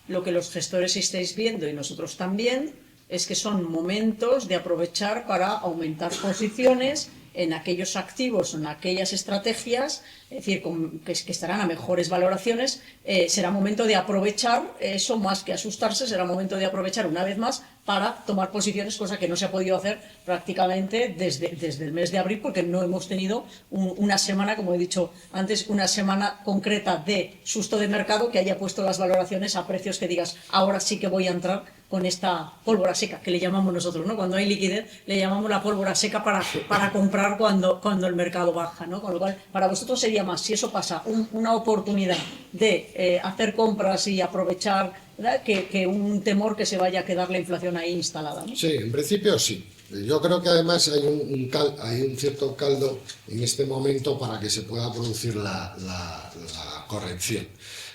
lo que los gestores estáis viendo y nosotros también es que son momentos de aprovechar para aumentar posiciones en aquellos activos, en aquellas estrategias, es decir, que estarán a mejores valoraciones. Será momento de aprovechar eso, más que asustarse, será momento de aprovechar una vez más para tomar posiciones, cosa que no se ha podido hacer prácticamente desde el mes de abril, porque no hemos tenido una semana, como he dicho antes, una semana concreta de susto de mercado que haya puesto las valoraciones a precios que digas, ahora sí que voy a entrar con esta pólvora seca, que le llamamos nosotros, ¿no? Cuando hay liquidez, le llamamos la pólvora seca para comprar cuando el mercado baja, ¿no? Con lo cual, para vosotros sería más, si eso pasa, una oportunidad de hacer compras y aprovechar, ¿verdad?, que un temor que se vaya a quedar la inflación ahí instalada, ¿no? Sí, en principio sí. Yo creo que además hay un cierto caldo en este momento para que se pueda producir la corrección.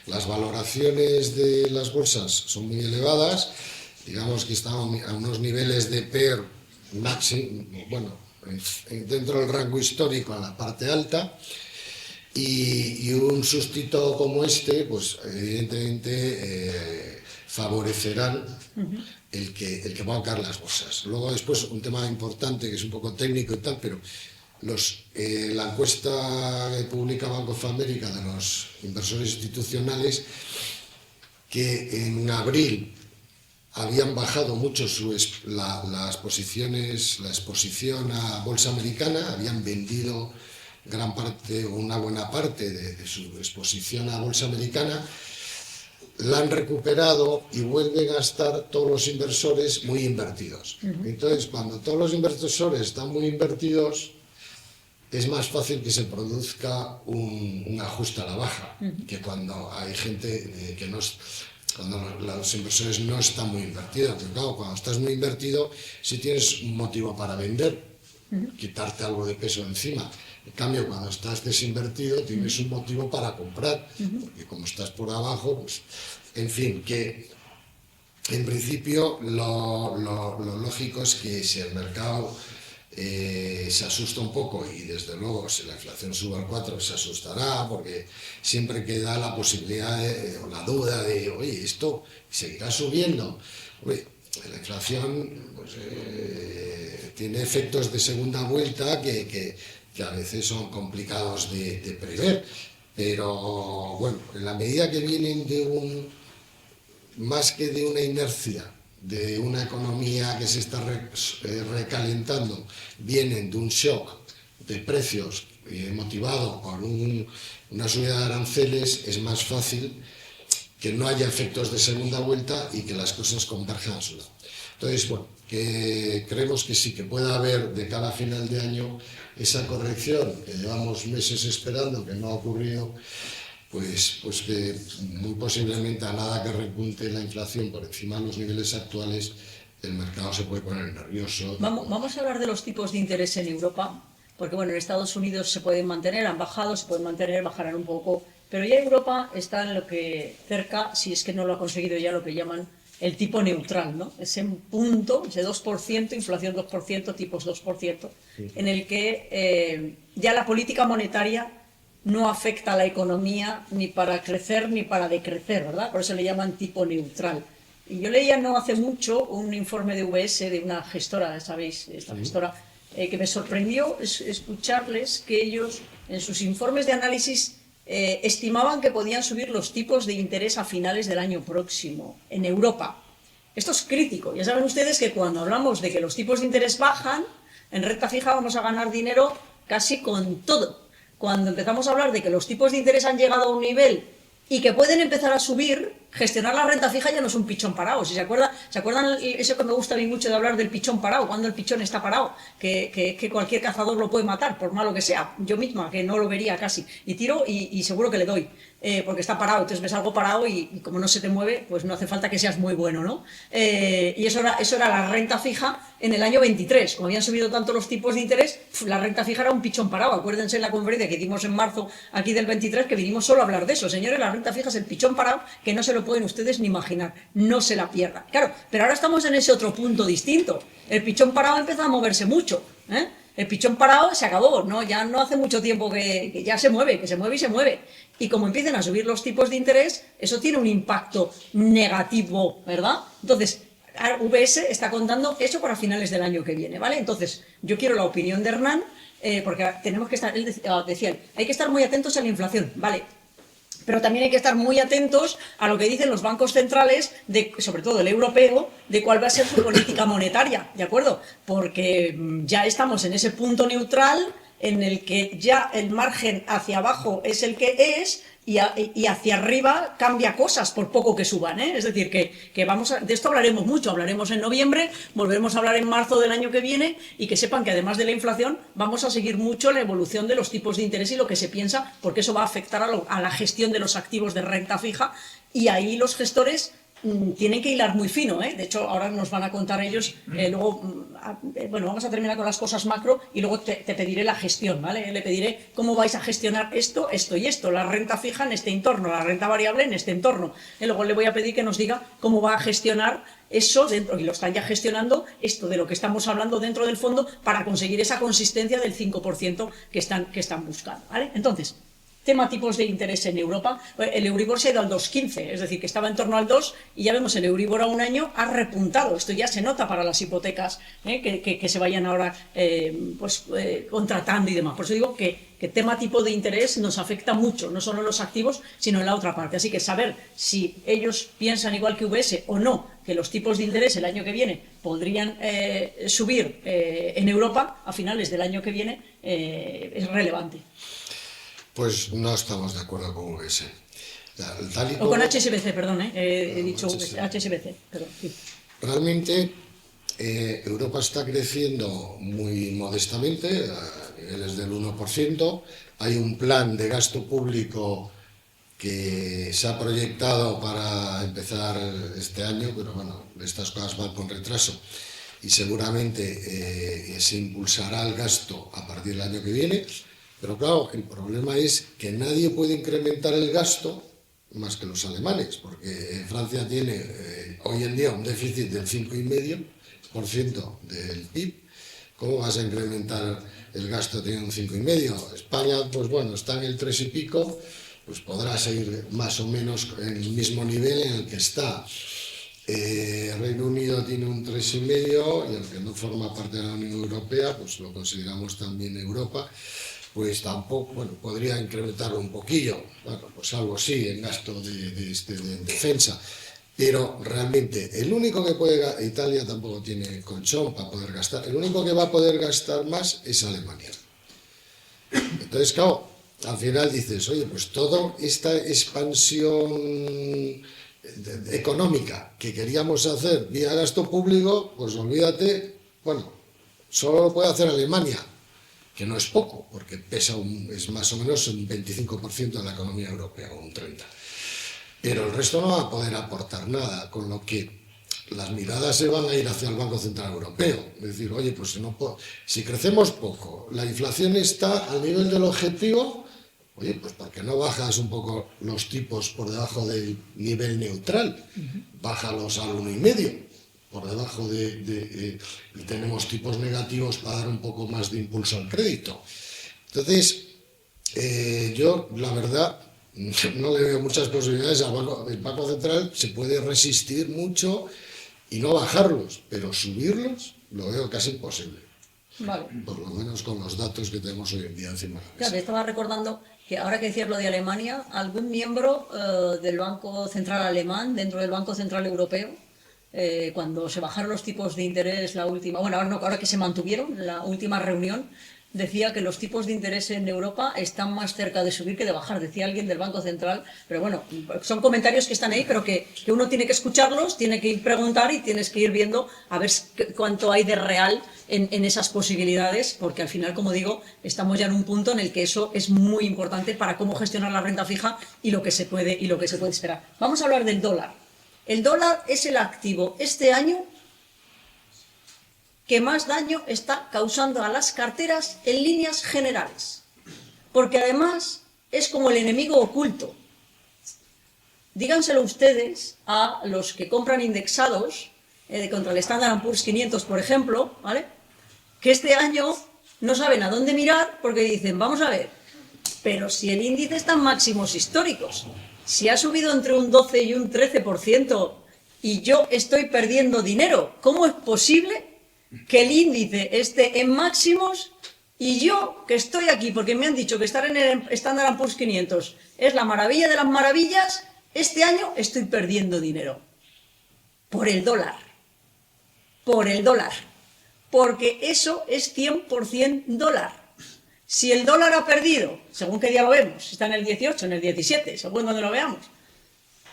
Las valoraciones de las bolsas son muy elevadas, digamos que están a unos niveles de PER máximo, bueno, dentro del rango histórico a la parte alta, y un sustito como este, pues evidentemente favorecerán el que van a caer las bolsas. Luego después un tema importante que es un poco técnico y tal, pero la encuesta que publica Bank of America de los inversores institucionales, que en abril habían bajado mucho la exposición a bolsa americana, habían vendido gran parte o una buena parte de su exposición a bolsa americana, la han recuperado y vuelven a estar todos los inversores muy invertidos. Entonces, cuando todos los inversores están muy invertidos, es más fácil que se produzca un ajuste a la baja, que cuando hay gente que no es... Cuando los inversores no están muy invertidos. Porque claro, cuando estás muy invertido, si tienes un motivo para vender, quitarte algo de peso encima. En cambio, cuando estás desinvertido, tienes un motivo para comprar, porque como estás por abajo, pues, en fin, que en principio lo lógico es que si el mercado se asusta un poco, y desde luego si la inflación sube al 4 se asustará, porque siempre queda la posibilidad o la duda de, oye, esto seguirá subiendo. Oye, la inflación pues, tiene efectos de segunda vuelta que a veces son complicados de prever, pero bueno, en la medida que vienen más que de una inercia, de una economía que se está recalentando, vienen de un shock de precios motivado por una subida de aranceles, es más fácil que no haya efectos de segunda vuelta y que las cosas converjan a su lado. Entonces, bueno, que creemos que sí, que pueda haber de cara a final de año esa corrección que llevamos meses esperando, que no ha ocurrido, pues que muy posiblemente a nada que repunte la inflación por encima de los niveles actuales, el mercado se puede poner nervioso. Vamos a hablar de los tipos de interés en Europa, porque bueno, en Estados Unidos se pueden mantener, han bajado, se pueden mantener, bajarán un poco, pero ya Europa está en lo que cerca, si es que no lo ha conseguido ya, lo que llaman el tipo neutral, ¿no? Ese punto, ese 2%, inflación 2%, tipos 2%, en el que ya la política monetaria no afecta a la economía ni para crecer ni para decrecer, ¿verdad? Por eso le llaman tipo neutral. Y yo leía no hace mucho un informe de UBS, de una gestora, ¿sabéis? Esta gestora, que me sorprendió escucharles que ellos, en sus informes de análisis, estimaban que podían subir los tipos de interés a finales del año próximo en Europa. Esto es crítico. Ya saben ustedes que cuando hablamos de que los tipos de interés bajan, en renta fija vamos a ganar dinero casi con todo. Cuando empezamos a hablar de que los tipos de interés han llegado a un nivel y que pueden empezar a subir, gestionar la renta fija ya no es un pichón parado. Si se acuerdan eso que me gusta a mí mucho de hablar del pichón parado, cuando el pichón está parado, que cualquier cazador lo puede matar, por malo que sea. Yo misma, que no lo vería casi, y tiro y seguro que le doy. porque está parado, entonces ves algo parado y como no se te mueve, pues no hace falta que seas muy bueno, ¿no? Y eso era la renta fija en el año 23. Como habían subido tanto los tipos de interés, la renta fija era un pichón parado. Acuérdense en la conferencia que dimos en marzo aquí del 23 que vinimos solo a hablar de eso. Señores, la renta fija es el pichón parado que no se lo pueden ustedes ni imaginar. No se la pierdan. Claro, pero ahora estamos en ese otro punto distinto. El pichón parado empezó a moverse mucho, ¿eh? El pichón parado se acabó, ¿no? Ya no hace mucho tiempo que ya se mueve, que se mueve y se mueve. Y como empiecen a subir los tipos de interés, eso tiene un impacto negativo, ¿verdad? Entonces, VS está contando eso para finales del año que viene, ¿vale? Entonces, yo quiero la opinión de Hernán, porque tenemos que estar, él decía, hay que estar muy atentos a la inflación, ¿vale? Pero también hay que estar muy atentos a lo que dicen los bancos centrales, sobre todo el europeo, de cuál va a ser su política monetaria, ¿de acuerdo? Porque ya estamos en ese punto neutral en el que ya el margen hacia abajo es el que es y hacia arriba cambia cosas por poco que suban, ¿eh? Es decir, que de esto hablaremos mucho, hablaremos en noviembre, volveremos a hablar en marzo del año que viene y que sepan que además de la inflación vamos a seguir mucho la evolución de los tipos de interés y lo que se piensa, porque eso va a afectar a la gestión de los activos de renta fija y ahí los gestores tienen que hilar muy fino, ¿eh? De hecho, ahora nos van a contar ellos, luego, bueno, vamos a terminar con las cosas macro y luego te pediré la gestión, ¿vale? Le pediré cómo vais a gestionar esto, esto y esto, la renta fija en este entorno, la renta variable en este entorno. Luego le voy a pedir que nos diga cómo va a gestionar eso dentro, y lo están ya gestionando, esto de lo que estamos hablando dentro del fondo para conseguir esa consistencia del 5% que están buscando, ¿vale? Entonces, tema tipos de interés en Europa, el Euribor se ha ido al 2,15, es decir, que estaba en torno al 2 y ya vemos el Euribor a un año ha repuntado. Esto ya se nota para las hipotecas que se vayan ahora contratando y demás. Por eso digo que tema tipo de interés nos afecta mucho, no solo en los activos, sino en la otra parte. Así que saber si ellos piensan igual que UBS o no, que los tipos de interés el año que viene podrían subir en Europa a finales del año que viene es relevante. Pues no estamos de acuerdo con UBS. O con HSBC, perdón, he dicho HSBC, perdón. Sí. Realmente Europa está creciendo muy modestamente, a niveles del 1%. Hay un plan de gasto público que se ha proyectado para empezar este año, pero bueno, estas cosas van con retraso y seguramente se impulsará el gasto a partir del año que viene. Pero claro, el problema es que nadie puede incrementar el gasto más que los alemanes, porque Francia tiene hoy en día un déficit del 5,5% del PIB. ¿Cómo vas a incrementar el gasto teniendo un 5,5%? España, pues bueno, está en el 3 y pico, pues podrá seguir más o menos en el mismo nivel en el que está. Reino Unido tiene un 3,5% y el que no forma parte de la Unión Europea, pues lo consideramos también Europa, pues tampoco, bueno, podría incrementarlo un poquillo, bueno, pues algo sí, en gasto de defensa, pero realmente el único que puede, Italia tampoco tiene colchón para poder gastar, el único que va a poder gastar más es Alemania. Entonces, claro, al final dices, oye, pues toda esta expansión económica que queríamos hacer vía gasto público, pues olvídate, bueno, solo lo puede hacer Alemania, que no es poco, porque es más o menos un 25% de la economía europea, o un 30%. Pero el resto no va a poder aportar nada, con lo que las miradas se van a ir hacia el Banco Central Europeo. Es decir, oye, pues si crecemos poco, la inflación está al nivel del objetivo, oye, pues ¿por qué no bajas un poco los tipos por debajo del nivel neutral? Bájalos al 1,5%. Por debajo y tenemos tipos negativos para dar un poco más de impulso al crédito. Entonces, yo, la verdad, no le veo muchas posibilidades al Banco. El Banco Central se puede resistir mucho y no bajarlos, pero subirlos lo veo casi imposible. Vale. Por lo menos con los datos que tenemos hoy en día encima de la mesa. Claro, estaba recordando que ahora que decías lo de Alemania, algún miembro del Banco Central alemán, dentro del Banco Central Europeo, cuando se bajaron los tipos de interés la última, bueno, ahora que se mantuvieron, la última reunión, decía que los tipos de interés en Europa están más cerca de subir que de bajar, decía alguien del Banco Central, pero bueno, son comentarios que están ahí, pero que uno tiene que escucharlos, tiene que ir preguntar y tienes que ir viendo a ver cuánto hay de real en esas posibilidades, porque al final, como digo, estamos ya en un punto en el que eso es muy importante para cómo gestionar la renta fija y lo que se puede esperar. Vamos a hablar del dólar. El dólar es el activo este año que más daño está causando a las carteras en líneas generales. Porque además es como el enemigo oculto. Díganselo ustedes a los que compran indexados contra el Standard & Poor's 500, por ejemplo, ¿vale? Que este año no saben a dónde mirar porque dicen, vamos a ver, pero si el índice está en máximos históricos, si ha subido entre un 12 y un 13% y yo estoy perdiendo dinero, ¿cómo es posible que el índice esté en máximos y yo, que estoy aquí porque me han dicho que estar en el Standard & Poor's 500 es la maravilla de las maravillas, este año estoy perdiendo dinero? Por el dólar. Por el dólar. Porque eso es 100% dólar. Si el dólar ha perdido, según qué día lo vemos, si está en el 18, en el 17, según donde lo veamos,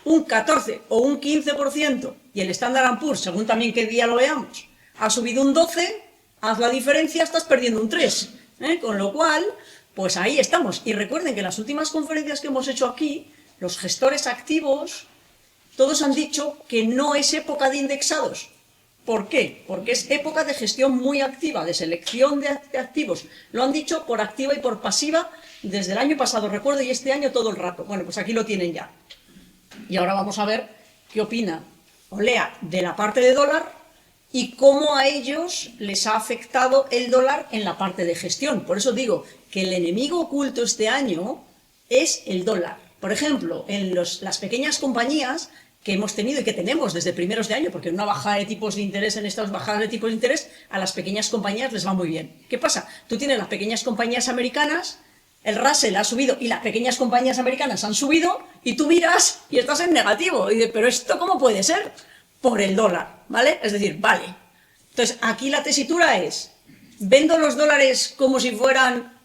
un 14 o un 15%, y el Standard & Poor's, según también qué día lo veamos, ha subido un 12, haz la diferencia, estás perdiendo un 3. Con lo cual, pues ahí estamos. Y recuerden que en las últimas conferencias que hemos hecho aquí, los gestores activos, todos han dicho que no es época de indexados. ¿Por qué? Porque es época de gestión muy activa, de selección de activos. Lo han dicho por activa y por pasiva desde el año pasado, recuerdo, y este año todo el rato. Bueno, pues aquí lo tienen ya. Y ahora vamos a ver qué opina Olea de la parte de dólar y cómo a ellos les ha afectado el dólar en la parte de gestión. Por eso digo que el enemigo oculto este año es el dólar. Por ejemplo, en las pequeñas compañías que hemos tenido y que tenemos desde primeros de año, porque una bajada de tipos de interés, en estas bajadas de tipos de interés, a las pequeñas compañías les va muy bien. ¿Qué pasa? Tú tienes las pequeñas compañías americanas, el Russell ha subido y las pequeñas compañías americanas han subido, y tú miras y estás en negativo. Y dices, ¿pero esto cómo puede ser? Por el dólar, ¿vale? Es decir, vale. Entonces, aquí la tesitura es, ¿vendo los dólares como si fueran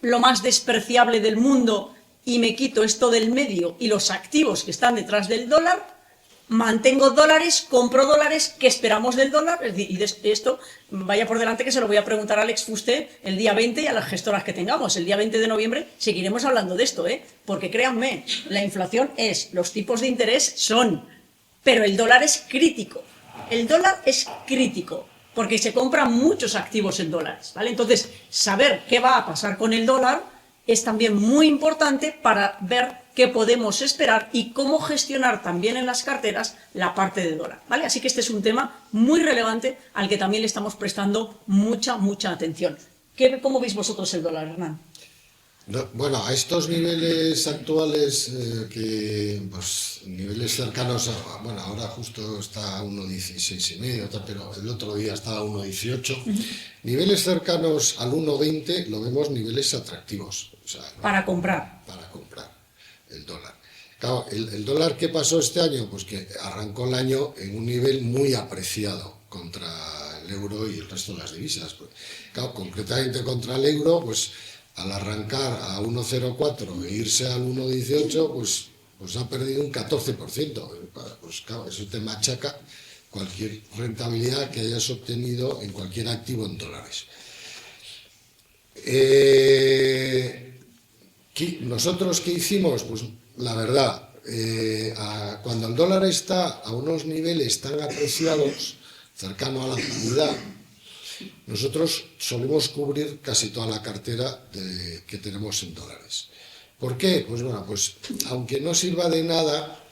lo más despreciable del mundo y me quito esto del medio y los activos que están detrás del dólar? ¿Mantengo dólares, compro dólares? ¿Qué esperamos del dólar? Es decir, y de esto, vaya por delante que se lo voy a preguntar a Alex Fuster el día 20 y a las gestoras que tengamos. El día 20 de noviembre seguiremos hablando de esto, porque créanme, la inflación es, los tipos de interés son, pero el dólar es crítico. El dólar es crítico porque se compran muchos activos en dólares, ¿vale? Entonces, saber qué va a pasar con el dólar es también muy importante para ver qué podemos esperar y cómo gestionar también en las carteras la parte de dólar, ¿vale? Así que este es un tema muy relevante al que también le estamos prestando mucha atención. ¿Cómo veis vosotros el dólar, Hernán? No, bueno, a estos niveles actuales, niveles cercanos, bueno, ahora justo está a 1,16,5, pero el otro día estaba a 1,18. Niveles cercanos al 1,20 lo vemos niveles atractivos. O sea, para comprar. Para comprar el dólar. Claro, el dólar, ¿qué pasó este año? Pues que arrancó el año en un nivel muy apreciado contra el euro y el resto de las divisas. Pues, claro, concretamente contra el euro, pues al arrancar a 1,04 e irse al 1,18, pues ha perdido un 14%. Pues claro, eso te machaca cualquier rentabilidad que hayas obtenido en cualquier activo en dólares. ¿Nosotros qué hicimos? Pues la verdad, cuando el dólar está a unos niveles tan apreciados, cercano a la paridad, nosotros solemos cubrir casi toda la cartera que tenemos en dólares. ¿Por qué? Pues bueno, pues aunque no sirva de nada,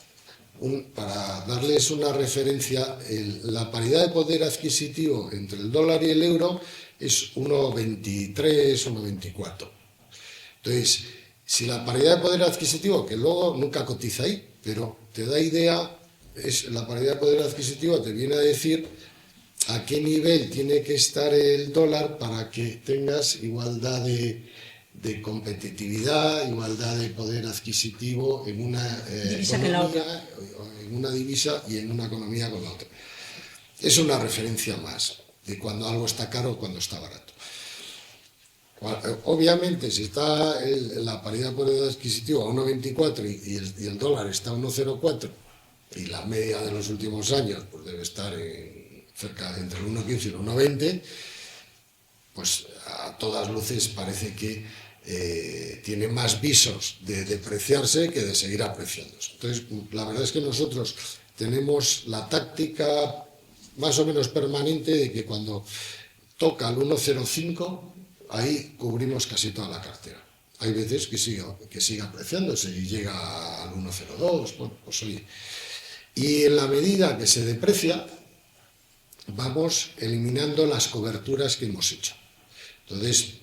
para darles una referencia, la paridad de poder adquisitivo entre el dólar y el euro es 1,23, 1,24. Entonces, si la paridad de poder adquisitivo, que luego nunca cotiza ahí, pero te da idea, la paridad de poder adquisitivo te viene a decir a qué nivel tiene que estar el dólar para que tengas igualdad de competitividad, igualdad de poder adquisitivo en una economía, en una divisa y en una economía con la otra. Es una referencia más de cuando algo está caro o cuando está barato. Obviamente, si está la paridad de poder adquisitivo a 1,24 y el dólar está a 1,04 y la media de los últimos años pues debe estar cerca de entre el 1,15 y el 1,20, pues a todas luces parece que tiene más visos de depreciarse que de seguir apreciándose. Entonces, la verdad es que nosotros tenemos la táctica más o menos permanente de que cuando toca el 1,05, ahí cubrimos casi toda la cartera. Hay veces que sigue apreciándose y llega al 1,02, bueno, pues oye. Y en la medida que se deprecia, vamos eliminando las coberturas que hemos hecho. Entonces,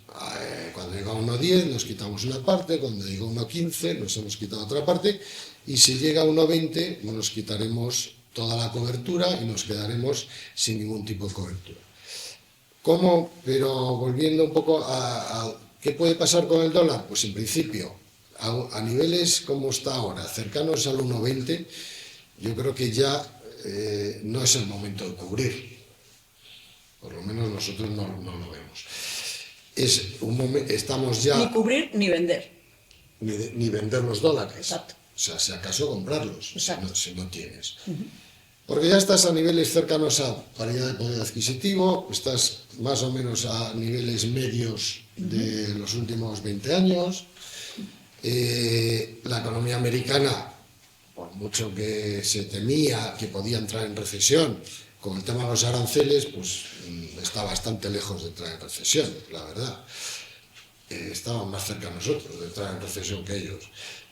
cuando llega a 1,10 nos quitamos una parte, cuando llega a 1,15 nos hemos quitado otra parte, y si llega a 1,20 nos quitaremos toda la cobertura y nos quedaremos sin ningún tipo de cobertura. ¿Cómo? Pero volviendo un poco a ¿qué puede pasar con el dólar? Pues en principio, a niveles como está ahora, cercanos al 1,20, yo creo que ya no es el momento de cubrir. Por lo menos nosotros no lo vemos. Estamos ya... Ni cubrir ni vender. Ni vender los dólares. Exacto. O sea, si acaso comprarlos, Exacto. si no tienes. Porque ya estás a niveles cercanos a paridad de poder adquisitivo, estás más o menos a niveles medios de los últimos 20 años. La economía americana, por mucho que se temía que podía entrar en recesión, con el tema de los aranceles, pues está bastante lejos de entrar en recesión, la verdad. Estaban más cerca a nosotros de entrar en recesión que ellos.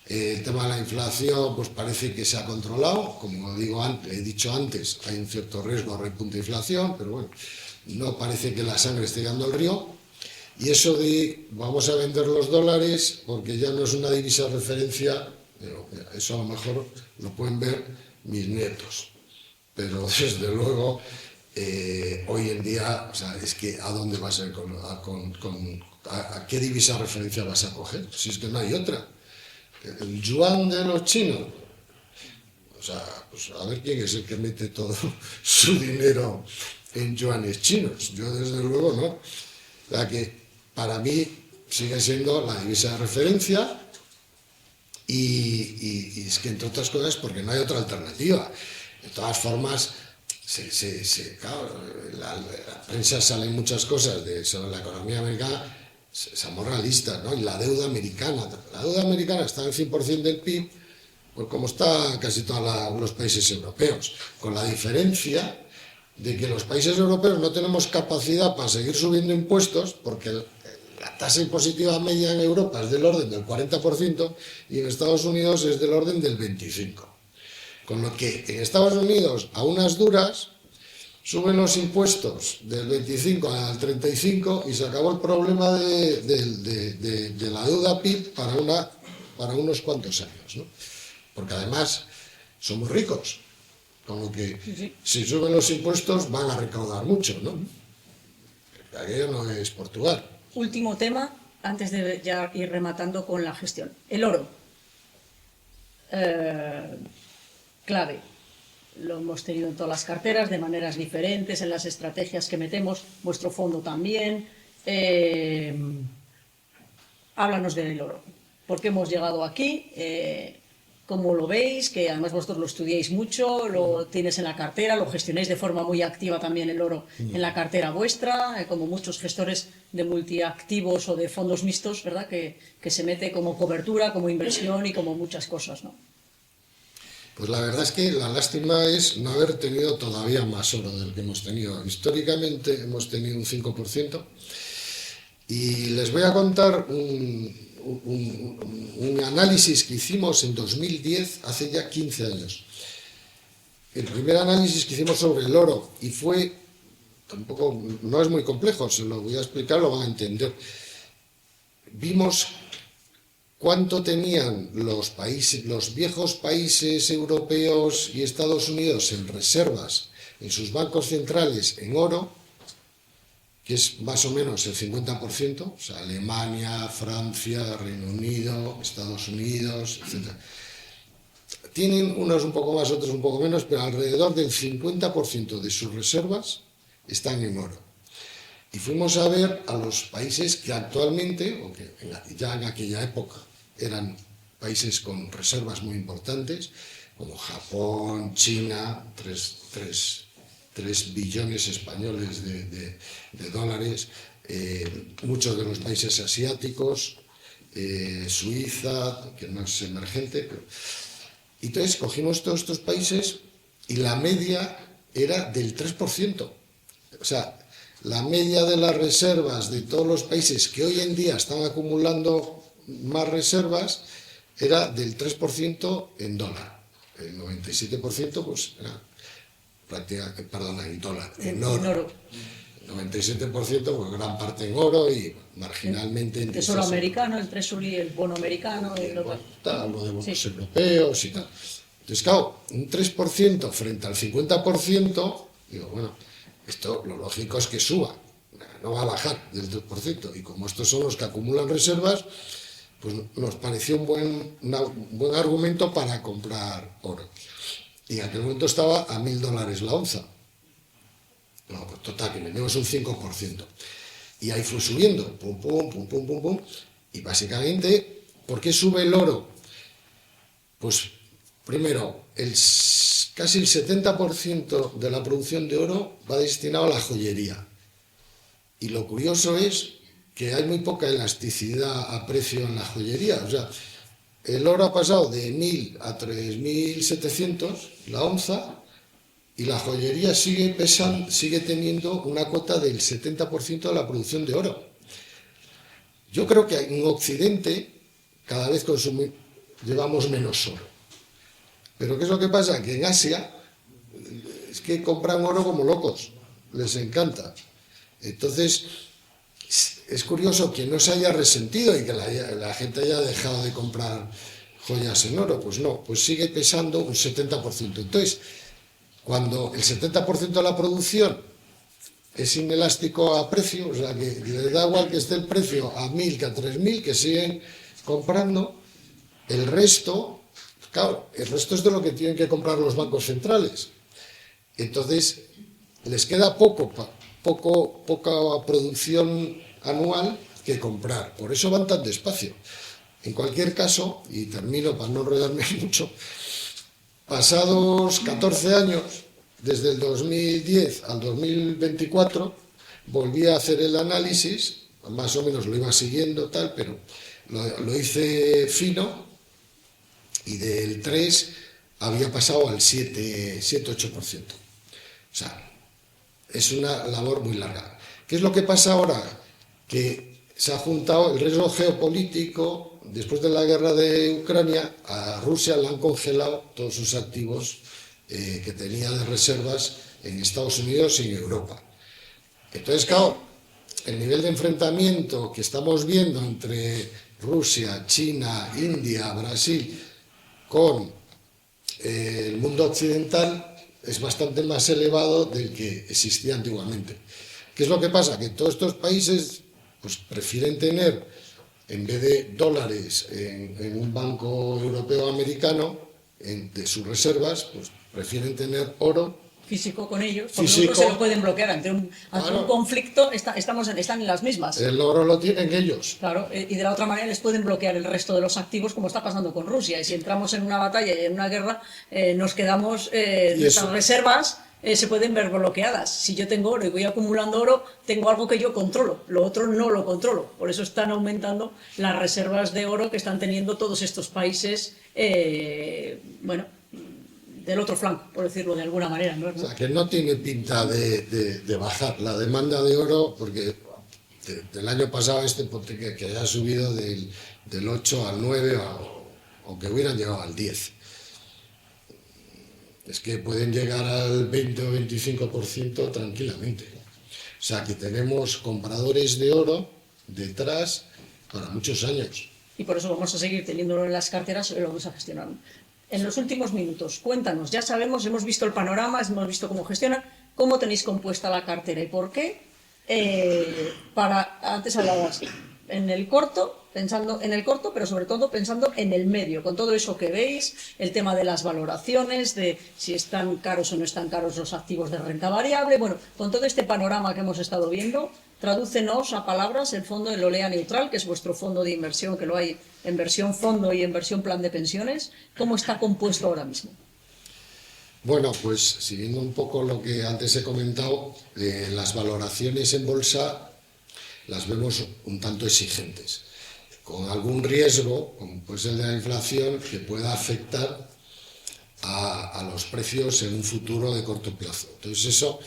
El tema de la inflación, pues parece que se ha controlado, como he dicho antes, hay un cierto riesgo de repunte de inflación, pero bueno, no parece que la sangre esté llegando al río. Y eso de vamos a vender los dólares porque ya no es una divisa de referencia, eso a lo mejor lo pueden ver mis nietos. Pero desde luego, hoy en día, o sea, es que ¿a dónde vas a ir a qué divisa de referencia vas a coger? Si es que no hay otra. El yuan de los chinos, o sea, pues a ver quién es el que mete todo su dinero en yuanes chinos. Yo desde luego no. La que para mí sigue siendo la divisa de referencia y es que entre otras cosas porque no hay otra alternativa. De todas formas, claro, la prensa salen muchas cosas sobre la economía americana. Seamos realistas, ¿no? Y la deuda americana está en el 100% del PIB, pues como está casi todos los países europeos, con la diferencia de que los países europeos no tenemos capacidad para seguir subiendo impuestos, porque la tasa impositiva media en Europa es del orden del 40% y en Estados Unidos es del orden del 25%. Con lo que en Estados Unidos, a unas duras, suben los impuestos del 25 al 35 y se acabó el problema de la deuda PIB para unos cuantos años, ¿no? Porque además somos ricos, con lo que si suben los impuestos van a recaudar mucho, ¿no? Aquello no es Portugal. Último tema, antes de ya ir rematando con la gestión. El oro. Clave. Lo hemos tenido en todas las carteras de maneras diferentes, en las estrategias que metemos, vuestro fondo también. Háblanos del oro. ¿Por qué hemos llegado aquí? ¿Cómo lo veis? Que además vosotros lo estudiáis mucho, lo tienes en la cartera, lo gestionáis de forma muy activa también el oro en la cartera vuestra, como muchos gestores de multiactivos o de fondos mixtos, ¿verdad? Que se mete como cobertura, como inversión y como muchas cosas, ¿no? Pues la verdad es que la lástima es no haber tenido todavía más oro del que hemos tenido. Históricamente hemos tenido un 5%. Y les voy a contar un análisis que hicimos en 2010, hace ya 15 años. El primer análisis que hicimos sobre el oro, y tampoco, no es muy complejo, se lo voy a explicar, lo van a entender. Vimos cuánto tenían los viejos países europeos y Estados Unidos en reservas en sus bancos centrales en oro, que es más o menos el 50%, o sea, Alemania, Francia, Reino Unido, Estados Unidos, etc. Tienen unos un poco más, otros un poco menos, pero alrededor del 50% de sus reservas están en oro. Y fuimos a ver a los países que actualmente, o que ya en aquella época eran países con reservas muy importantes, como Japón, China, 3 billones españoles de dólares, muchos de los países asiáticos, Suiza, que no es emergente. Y entonces cogimos todos estos países y la media era del 3%. O sea, la media de las reservas de todos los países que hoy en día están acumulando más reservas era del 3% en dólar. El 97% pues era prácticamente, perdón, en dólar, en oro. El 97% pues gran parte en oro y marginalmente en tesoro americano, el treasury, el bono americano, lo de bonos europeos y tal. Entonces, claro, un 3% frente al 50%, digo, bueno, esto lo lógico es que suba, no va a bajar del 3%. Y como estos son los que acumulan reservas, pues nos pareció un buen argumento para comprar oro. Y en aquel momento estaba a $1.000 la onza. No, pues total, que vendemos un 5%. Y ahí fue subiendo, pum, pum, pum, pum, pum, pum. Y básicamente, ¿por qué sube el oro? Pues primero, casi el 70% de la producción de oro va destinado a la joyería. Y lo curioso es que hay muy poca elasticidad a precio en la joyería. O sea, el oro ha pasado de 1.000 a 3.700 la onza, y la joyería sigue teniendo una cuota del 70% de la producción de oro. Yo creo que en Occidente cada vez llevamos menos oro. Pero ¿qué es lo que pasa? Que en Asia es que compran oro como locos, les encanta. Entonces, es curioso que no se haya resentido y que la gente haya dejado de comprar joyas en oro. Pues no, pues sigue pesando un 70%. Entonces, cuando el 70% de la producción es inelástico a precio, o sea, que le da igual que esté el precio a 1.000 que a 3.000, que siguen comprando, el resto, claro, el resto es de lo que tienen que comprar los bancos centrales. Entonces, les queda poca producción anual que comprar. Por eso van tan despacio. En cualquier caso, y termino para no enredarme mucho, pasados 14 años, desde el 2010 al 2024, volví a hacer el análisis, más o menos lo iba siguiendo tal, pero lo hice fino, y del 3 había pasado al 7-8%. O sea, es una labor muy larga. ¿Qué es lo que pasa ahora? Que se ha juntado el riesgo geopolítico. Después de la guerra de Ucrania, a Rusia le han congelado todos sus activos que tenía de reservas en Estados Unidos y en Europa. Entonces, claro, el nivel de enfrentamiento que estamos viendo entre Rusia, China, India, Brasil, con el mundo occidental es bastante más elevado del que existía antiguamente. ¿Qué es lo que pasa? Que todos estos países pues prefieren tener, en vez de dólares en un banco europeo o americano, de sus reservas, pues prefieren tener oro físico con ellos, porque nosotros se lo pueden bloquear ante un conflicto, están en las mismas. El oro lo tienen ellos. Claro, y de la otra manera les pueden bloquear el resto de los activos, como está pasando con Rusia. Y si entramos en una batalla y en una guerra, nos quedamos, nuestras reservas se pueden ver bloqueadas. Si yo tengo oro y voy acumulando oro, tengo algo que yo controlo, lo otro no lo controlo. Por eso están aumentando las reservas de oro que están teniendo todos estos países, del otro flanco, por decirlo de alguna manera, ¿no? O sea, que no tiene pinta de bajar la demanda de oro, porque del año pasado que haya subido del 8 al 9, aunque hubieran llegado al 10. Es que pueden llegar al 20 o 25% tranquilamente. O sea, que tenemos compradores de oro detrás para muchos años. Y por eso vamos a seguir teniéndolo en las carteras y lo vamos a gestionar. En los últimos minutos, cuéntanos, ya sabemos, hemos visto el panorama, hemos visto cómo gestionan, cómo tenéis compuesta la cartera y por qué. Antes hablabas en el corto, pensando en el corto, pero sobre todo pensando en el medio, con todo eso que veis, el tema de las valoraciones, de si están caros o no están caros los activos de renta variable, bueno, con todo este panorama que hemos estado viendo, Tradúcenos a palabras el fondo del Olea Neutral, que es vuestro fondo de inversión, que lo hay en versión fondo y en versión plan de pensiones. ¿Cómo está compuesto ahora mismo? Bueno, pues siguiendo un poco lo que antes he comentado, las valoraciones en bolsa las vemos un tanto exigentes, con algún riesgo, como puede ser de la inflación, que pueda afectar a los precios en un futuro de corto plazo. Entonces eso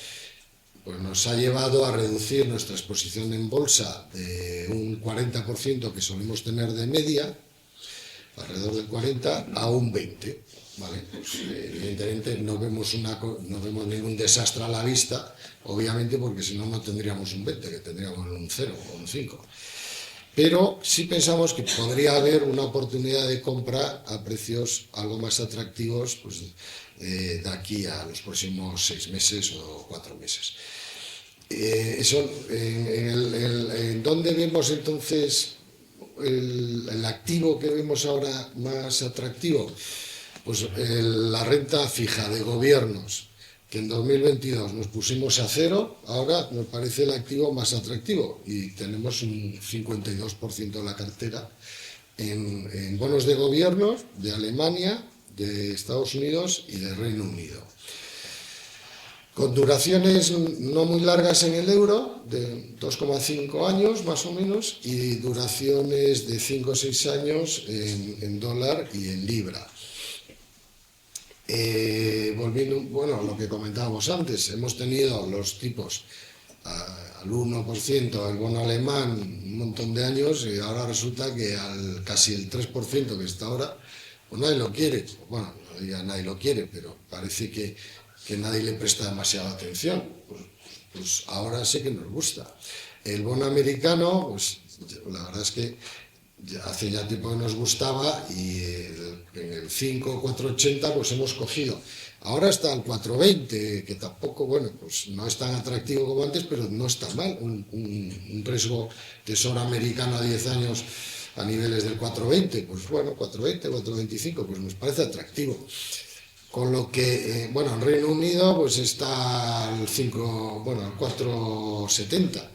pues nos ha llevado a reducir nuestra exposición en bolsa de un 40% que solemos tener de media, alrededor del 40%, a un 20%. ¿Vale? Pues, evidentemente no vemos ningún desastre a la vista, obviamente, porque si no, no tendríamos un 20%, que tendríamos un 0 o un 5%. Pero sí pensamos que podría haber una oportunidad de compra a precios algo más atractivos pues, de aquí a los próximos 6 meses o 4 meses. ¿En dónde vemos entonces el activo que vemos ahora más atractivo? Pues la renta fija de gobiernos, que en 2022 nos pusimos a 0, ahora nos parece el activo más atractivo y tenemos un 52% de la cartera en bonos de gobiernos de Alemania, de Estados Unidos y de Reino Unido. Con duraciones no muy largas en el euro, de 2,5 años más o menos, y duraciones de 5 o 6 años en dólar y en libra. Volviendo a lo que comentábamos antes, hemos tenido los tipos al 1% el bono alemán un montón de años y ahora resulta que al casi el 3% que está ahora, pues nadie lo quiere. Bueno, no diga nadie lo quiere, pero parece que nadie le presta demasiada atención. Pues ahora sí que nos gusta. El bono americano, pues la verdad es que hace ya tiempo que nos gustaba y en el 5,480 pues hemos cogido. Ahora está el 4,20, que tampoco, bueno, pues no es tan atractivo como antes, pero no está mal. Un riesgo tesoro americano a 10 años a niveles del 4,20, pues bueno, 4,20, 4,25, pues nos parece atractivo. Con lo que, en Reino Unido pues está al 4,70.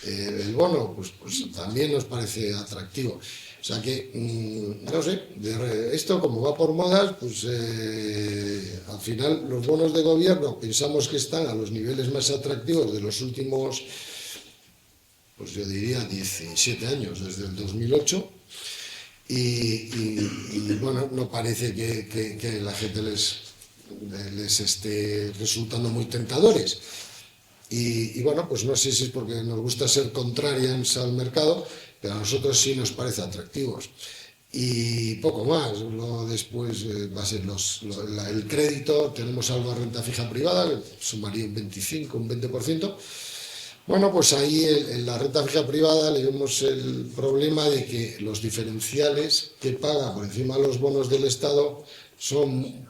El bono, pues también nos parece atractivo. O sea que, no sé, esto como va por modas, pues al final los bonos de gobierno pensamos que están a los niveles más atractivos de los últimos, pues yo diría 17 años, desde el 2008. Y no parece que la gente les esté resultando muy tentadores. Y pues no sé si es porque nos gusta ser contrarians al mercado, pero a nosotros sí nos parece atractivos. Y poco más. Después va a ser el crédito, tenemos algo de renta fija privada, que sumaría un 25, un 20%. Bueno, pues ahí en la renta fija privada le vemos el problema de que los diferenciales que paga por encima de los bonos del Estado son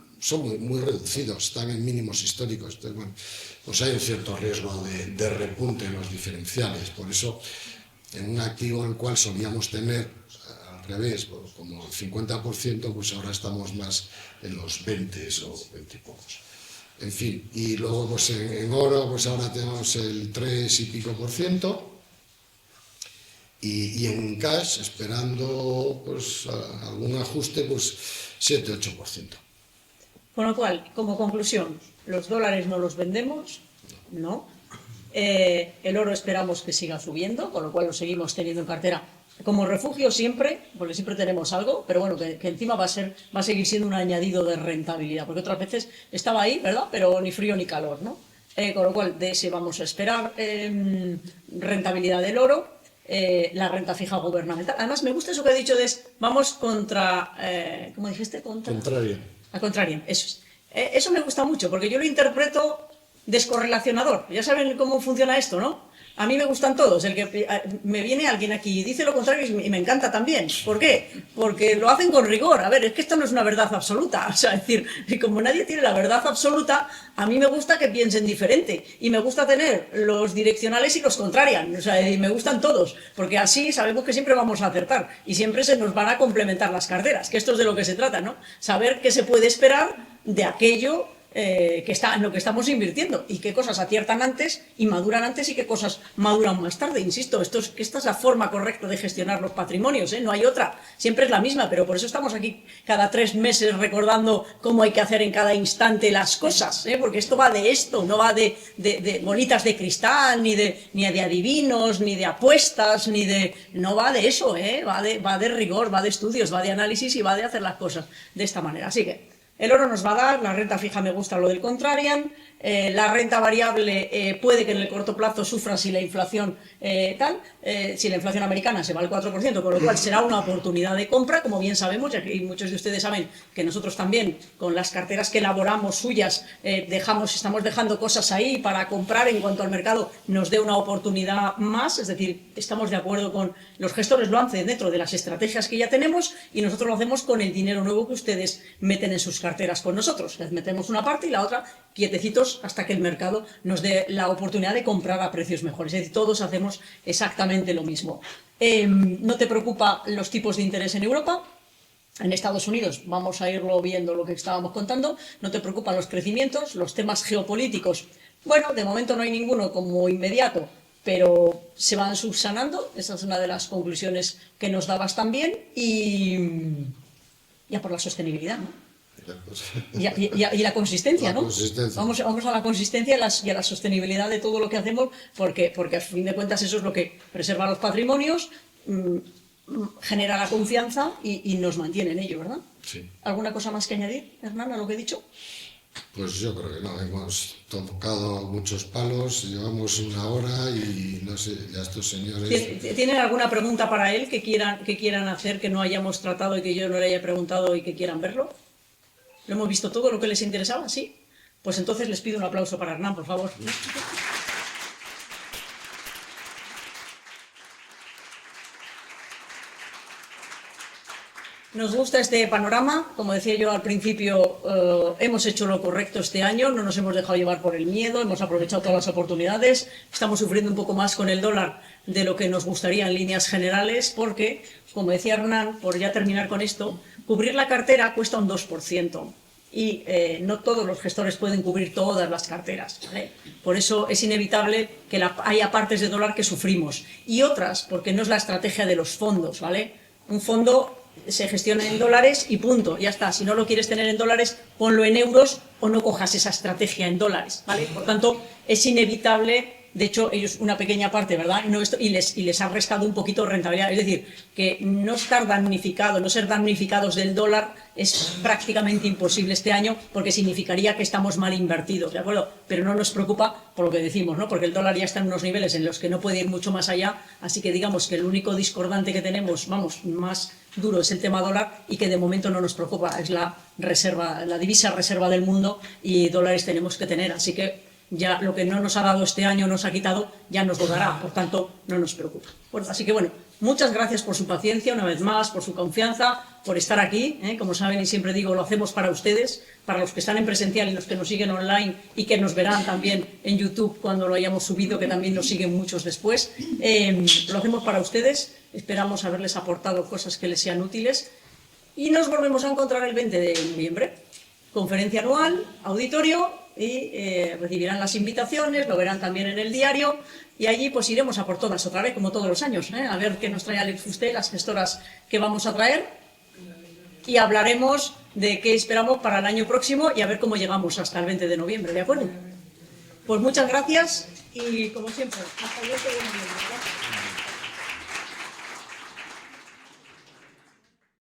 muy reducidos, están en mínimos históricos. Entonces, pues hay un cierto riesgo de repunte en los diferenciales. Por eso, en un activo en el cual solíamos tener al revés, pues, como el 50%, pues ahora estamos más en los 20 o 20 y pocos. En fin, y luego pues en oro, pues ahora tenemos el 3 y pico %, y en cash, esperando pues algún ajuste, pues 7-8%. Con lo cual, como conclusión, los dólares no los vendemos, ¿no? El oro esperamos que siga subiendo, con lo cual lo seguimos teniendo en cartera como refugio siempre, porque siempre tenemos algo, pero bueno, que encima va a seguir siendo un añadido de rentabilidad, porque otras veces estaba ahí, ¿verdad? Pero ni frío ni calor, ¿no? Con lo cual, de ese vamos a esperar rentabilidad del oro, la renta fija gubernamental. Además, me gusta eso que he dicho vamos contra, ¿cómo dijiste? Contraria. A contraria, eso es. Eso me gusta mucho, porque yo lo interpreto descorrelacionador. Ya saben cómo funciona esto, ¿no? A mí me gustan todos. El que me viene alguien aquí y dice lo contrario y me encanta también. ¿Por qué? Porque lo hacen con rigor. A ver, es que esto no es una verdad absoluta. O sea, es decir, como nadie tiene la verdad absoluta, a mí me gusta que piensen diferente. Y me gusta tener los direccionales y los contrarian. O sea, y me gustan todos. Porque así sabemos que siempre vamos a acertar. Y siempre se nos van a complementar las carteras. Que esto es de lo que se trata, ¿no? Saber qué se puede esperar de aquello en lo que estamos invirtiendo y qué cosas aciertan antes y maduran antes y qué cosas maduran más tarde. Insisto, esta es la forma correcta de gestionar los patrimonios, no hay otra, siempre es la misma, pero por eso estamos aquí cada 3 meses recordando cómo hay que hacer en cada instante las cosas, porque esto va de esto, no va de bolitas de cristal, ni de adivinos, ni de apuestas, no va de eso, va de rigor, va de estudios, va de análisis y va de hacer las cosas de esta manera. Así que el oro nos va a dar, la renta fija me gusta lo del contrarian, la renta variable puede que en el corto plazo sufra si la inflación si la inflación americana se va al 4%, con lo cual será una oportunidad de compra, como bien sabemos, ya que muchos de ustedes saben que nosotros también, con las carteras que elaboramos suyas, estamos dejando cosas ahí para comprar en cuanto al mercado nos dé una oportunidad más, es decir, estamos de acuerdo con los gestores, lo hacen dentro de las estrategias que ya tenemos y nosotros lo hacemos con el dinero nuevo que ustedes meten en sus carteras con nosotros. Les metemos una parte y la otra quietecitos hasta que el mercado nos dé la oportunidad de comprar a precios mejores. Es decir, todos hacemos exactamente lo mismo. ¿No te preocupa los tipos de interés en Europa? En Estados Unidos vamos a irlo viendo lo que estábamos contando. ¿No te preocupan los crecimientos, los temas geopolíticos? Bueno, de momento no hay ninguno como inmediato, pero se van subsanando. Esa es una de las conclusiones que nos dabas también. Y ya por la sostenibilidad, ¿no? Y la consistencia, ¿no? Vamos a la consistencia y a la sostenibilidad de todo lo que hacemos, porque a fin de cuentas eso es lo que preserva los patrimonios, genera la confianza y nos mantiene en ello, ¿verdad? Sí. ¿Alguna cosa más que añadir, Hernán, a lo que he dicho? Pues yo creo que no, hemos tocado muchos palos, llevamos 1 hora y no sé, ya estos señores... ¿Tienen alguna pregunta para él que quieran hacer, que no hayamos tratado y que yo no le haya preguntado y que quieran verlo? ¿Lo hemos visto todo lo que les interesaba? ¿Sí? Pues entonces les pido un aplauso para Hernán, por favor. Nos gusta este panorama, como decía yo al principio, hemos hecho lo correcto este año, no nos hemos dejado llevar por el miedo, hemos aprovechado todas las oportunidades, estamos sufriendo un poco más con el dólar de lo que nos gustaría en líneas generales, porque, como decía Hernán, por ya terminar con esto, cubrir la cartera cuesta un 2%. Y no todos los gestores pueden cubrir todas las carteras, ¿vale? Por eso es inevitable que haya partes de dólar que sufrimos y otras porque no es la estrategia de los fondos, ¿vale? Un fondo se gestiona en dólares y punto, ya está. Si no lo quieres tener en dólares, ponlo en euros o no cojas esa estrategia en dólares, ¿vale? Por tanto, es inevitable. De hecho, ellos una pequeña parte, ¿verdad? Y les ha restado un poquito de rentabilidad. Es decir, que no ser damnificados del dólar es prácticamente imposible este año porque significaría que estamos mal invertidos, ¿de acuerdo? Pero no nos preocupa por lo que decimos, ¿no? Porque el dólar ya está en unos niveles en los que no puede ir mucho más allá, así que digamos que el único discordante que tenemos, más duro es el tema dólar y que de momento no nos preocupa, es la divisa reserva del mundo y dólares tenemos que tener, así que ya lo que no nos ha dado este año, nos ha quitado, ya nos lo dará, por tanto, no nos preocupa. Bueno, así que bueno, muchas gracias por su paciencia, una vez más, por su confianza, por estar aquí. Como saben y siempre digo, lo hacemos para ustedes, para los que están en presencial y los que nos siguen online y que nos verán también en YouTube cuando lo hayamos subido, que también nos siguen muchos después. Lo hacemos para ustedes, esperamos haberles aportado cosas que les sean útiles y nos volvemos a encontrar el 20 de noviembre. Conferencia anual, auditorio, y recibirán las invitaciones, lo verán también en el diario y allí pues iremos a por todas otra vez, como todos los años, a ver qué nos trae Alex Fuster, las gestoras que vamos a traer y hablaremos de qué esperamos para el año próximo y a ver cómo llegamos hasta el 20 de noviembre, ¿de acuerdo? Pues muchas gracias y como siempre, hasta el 20 de noviembre.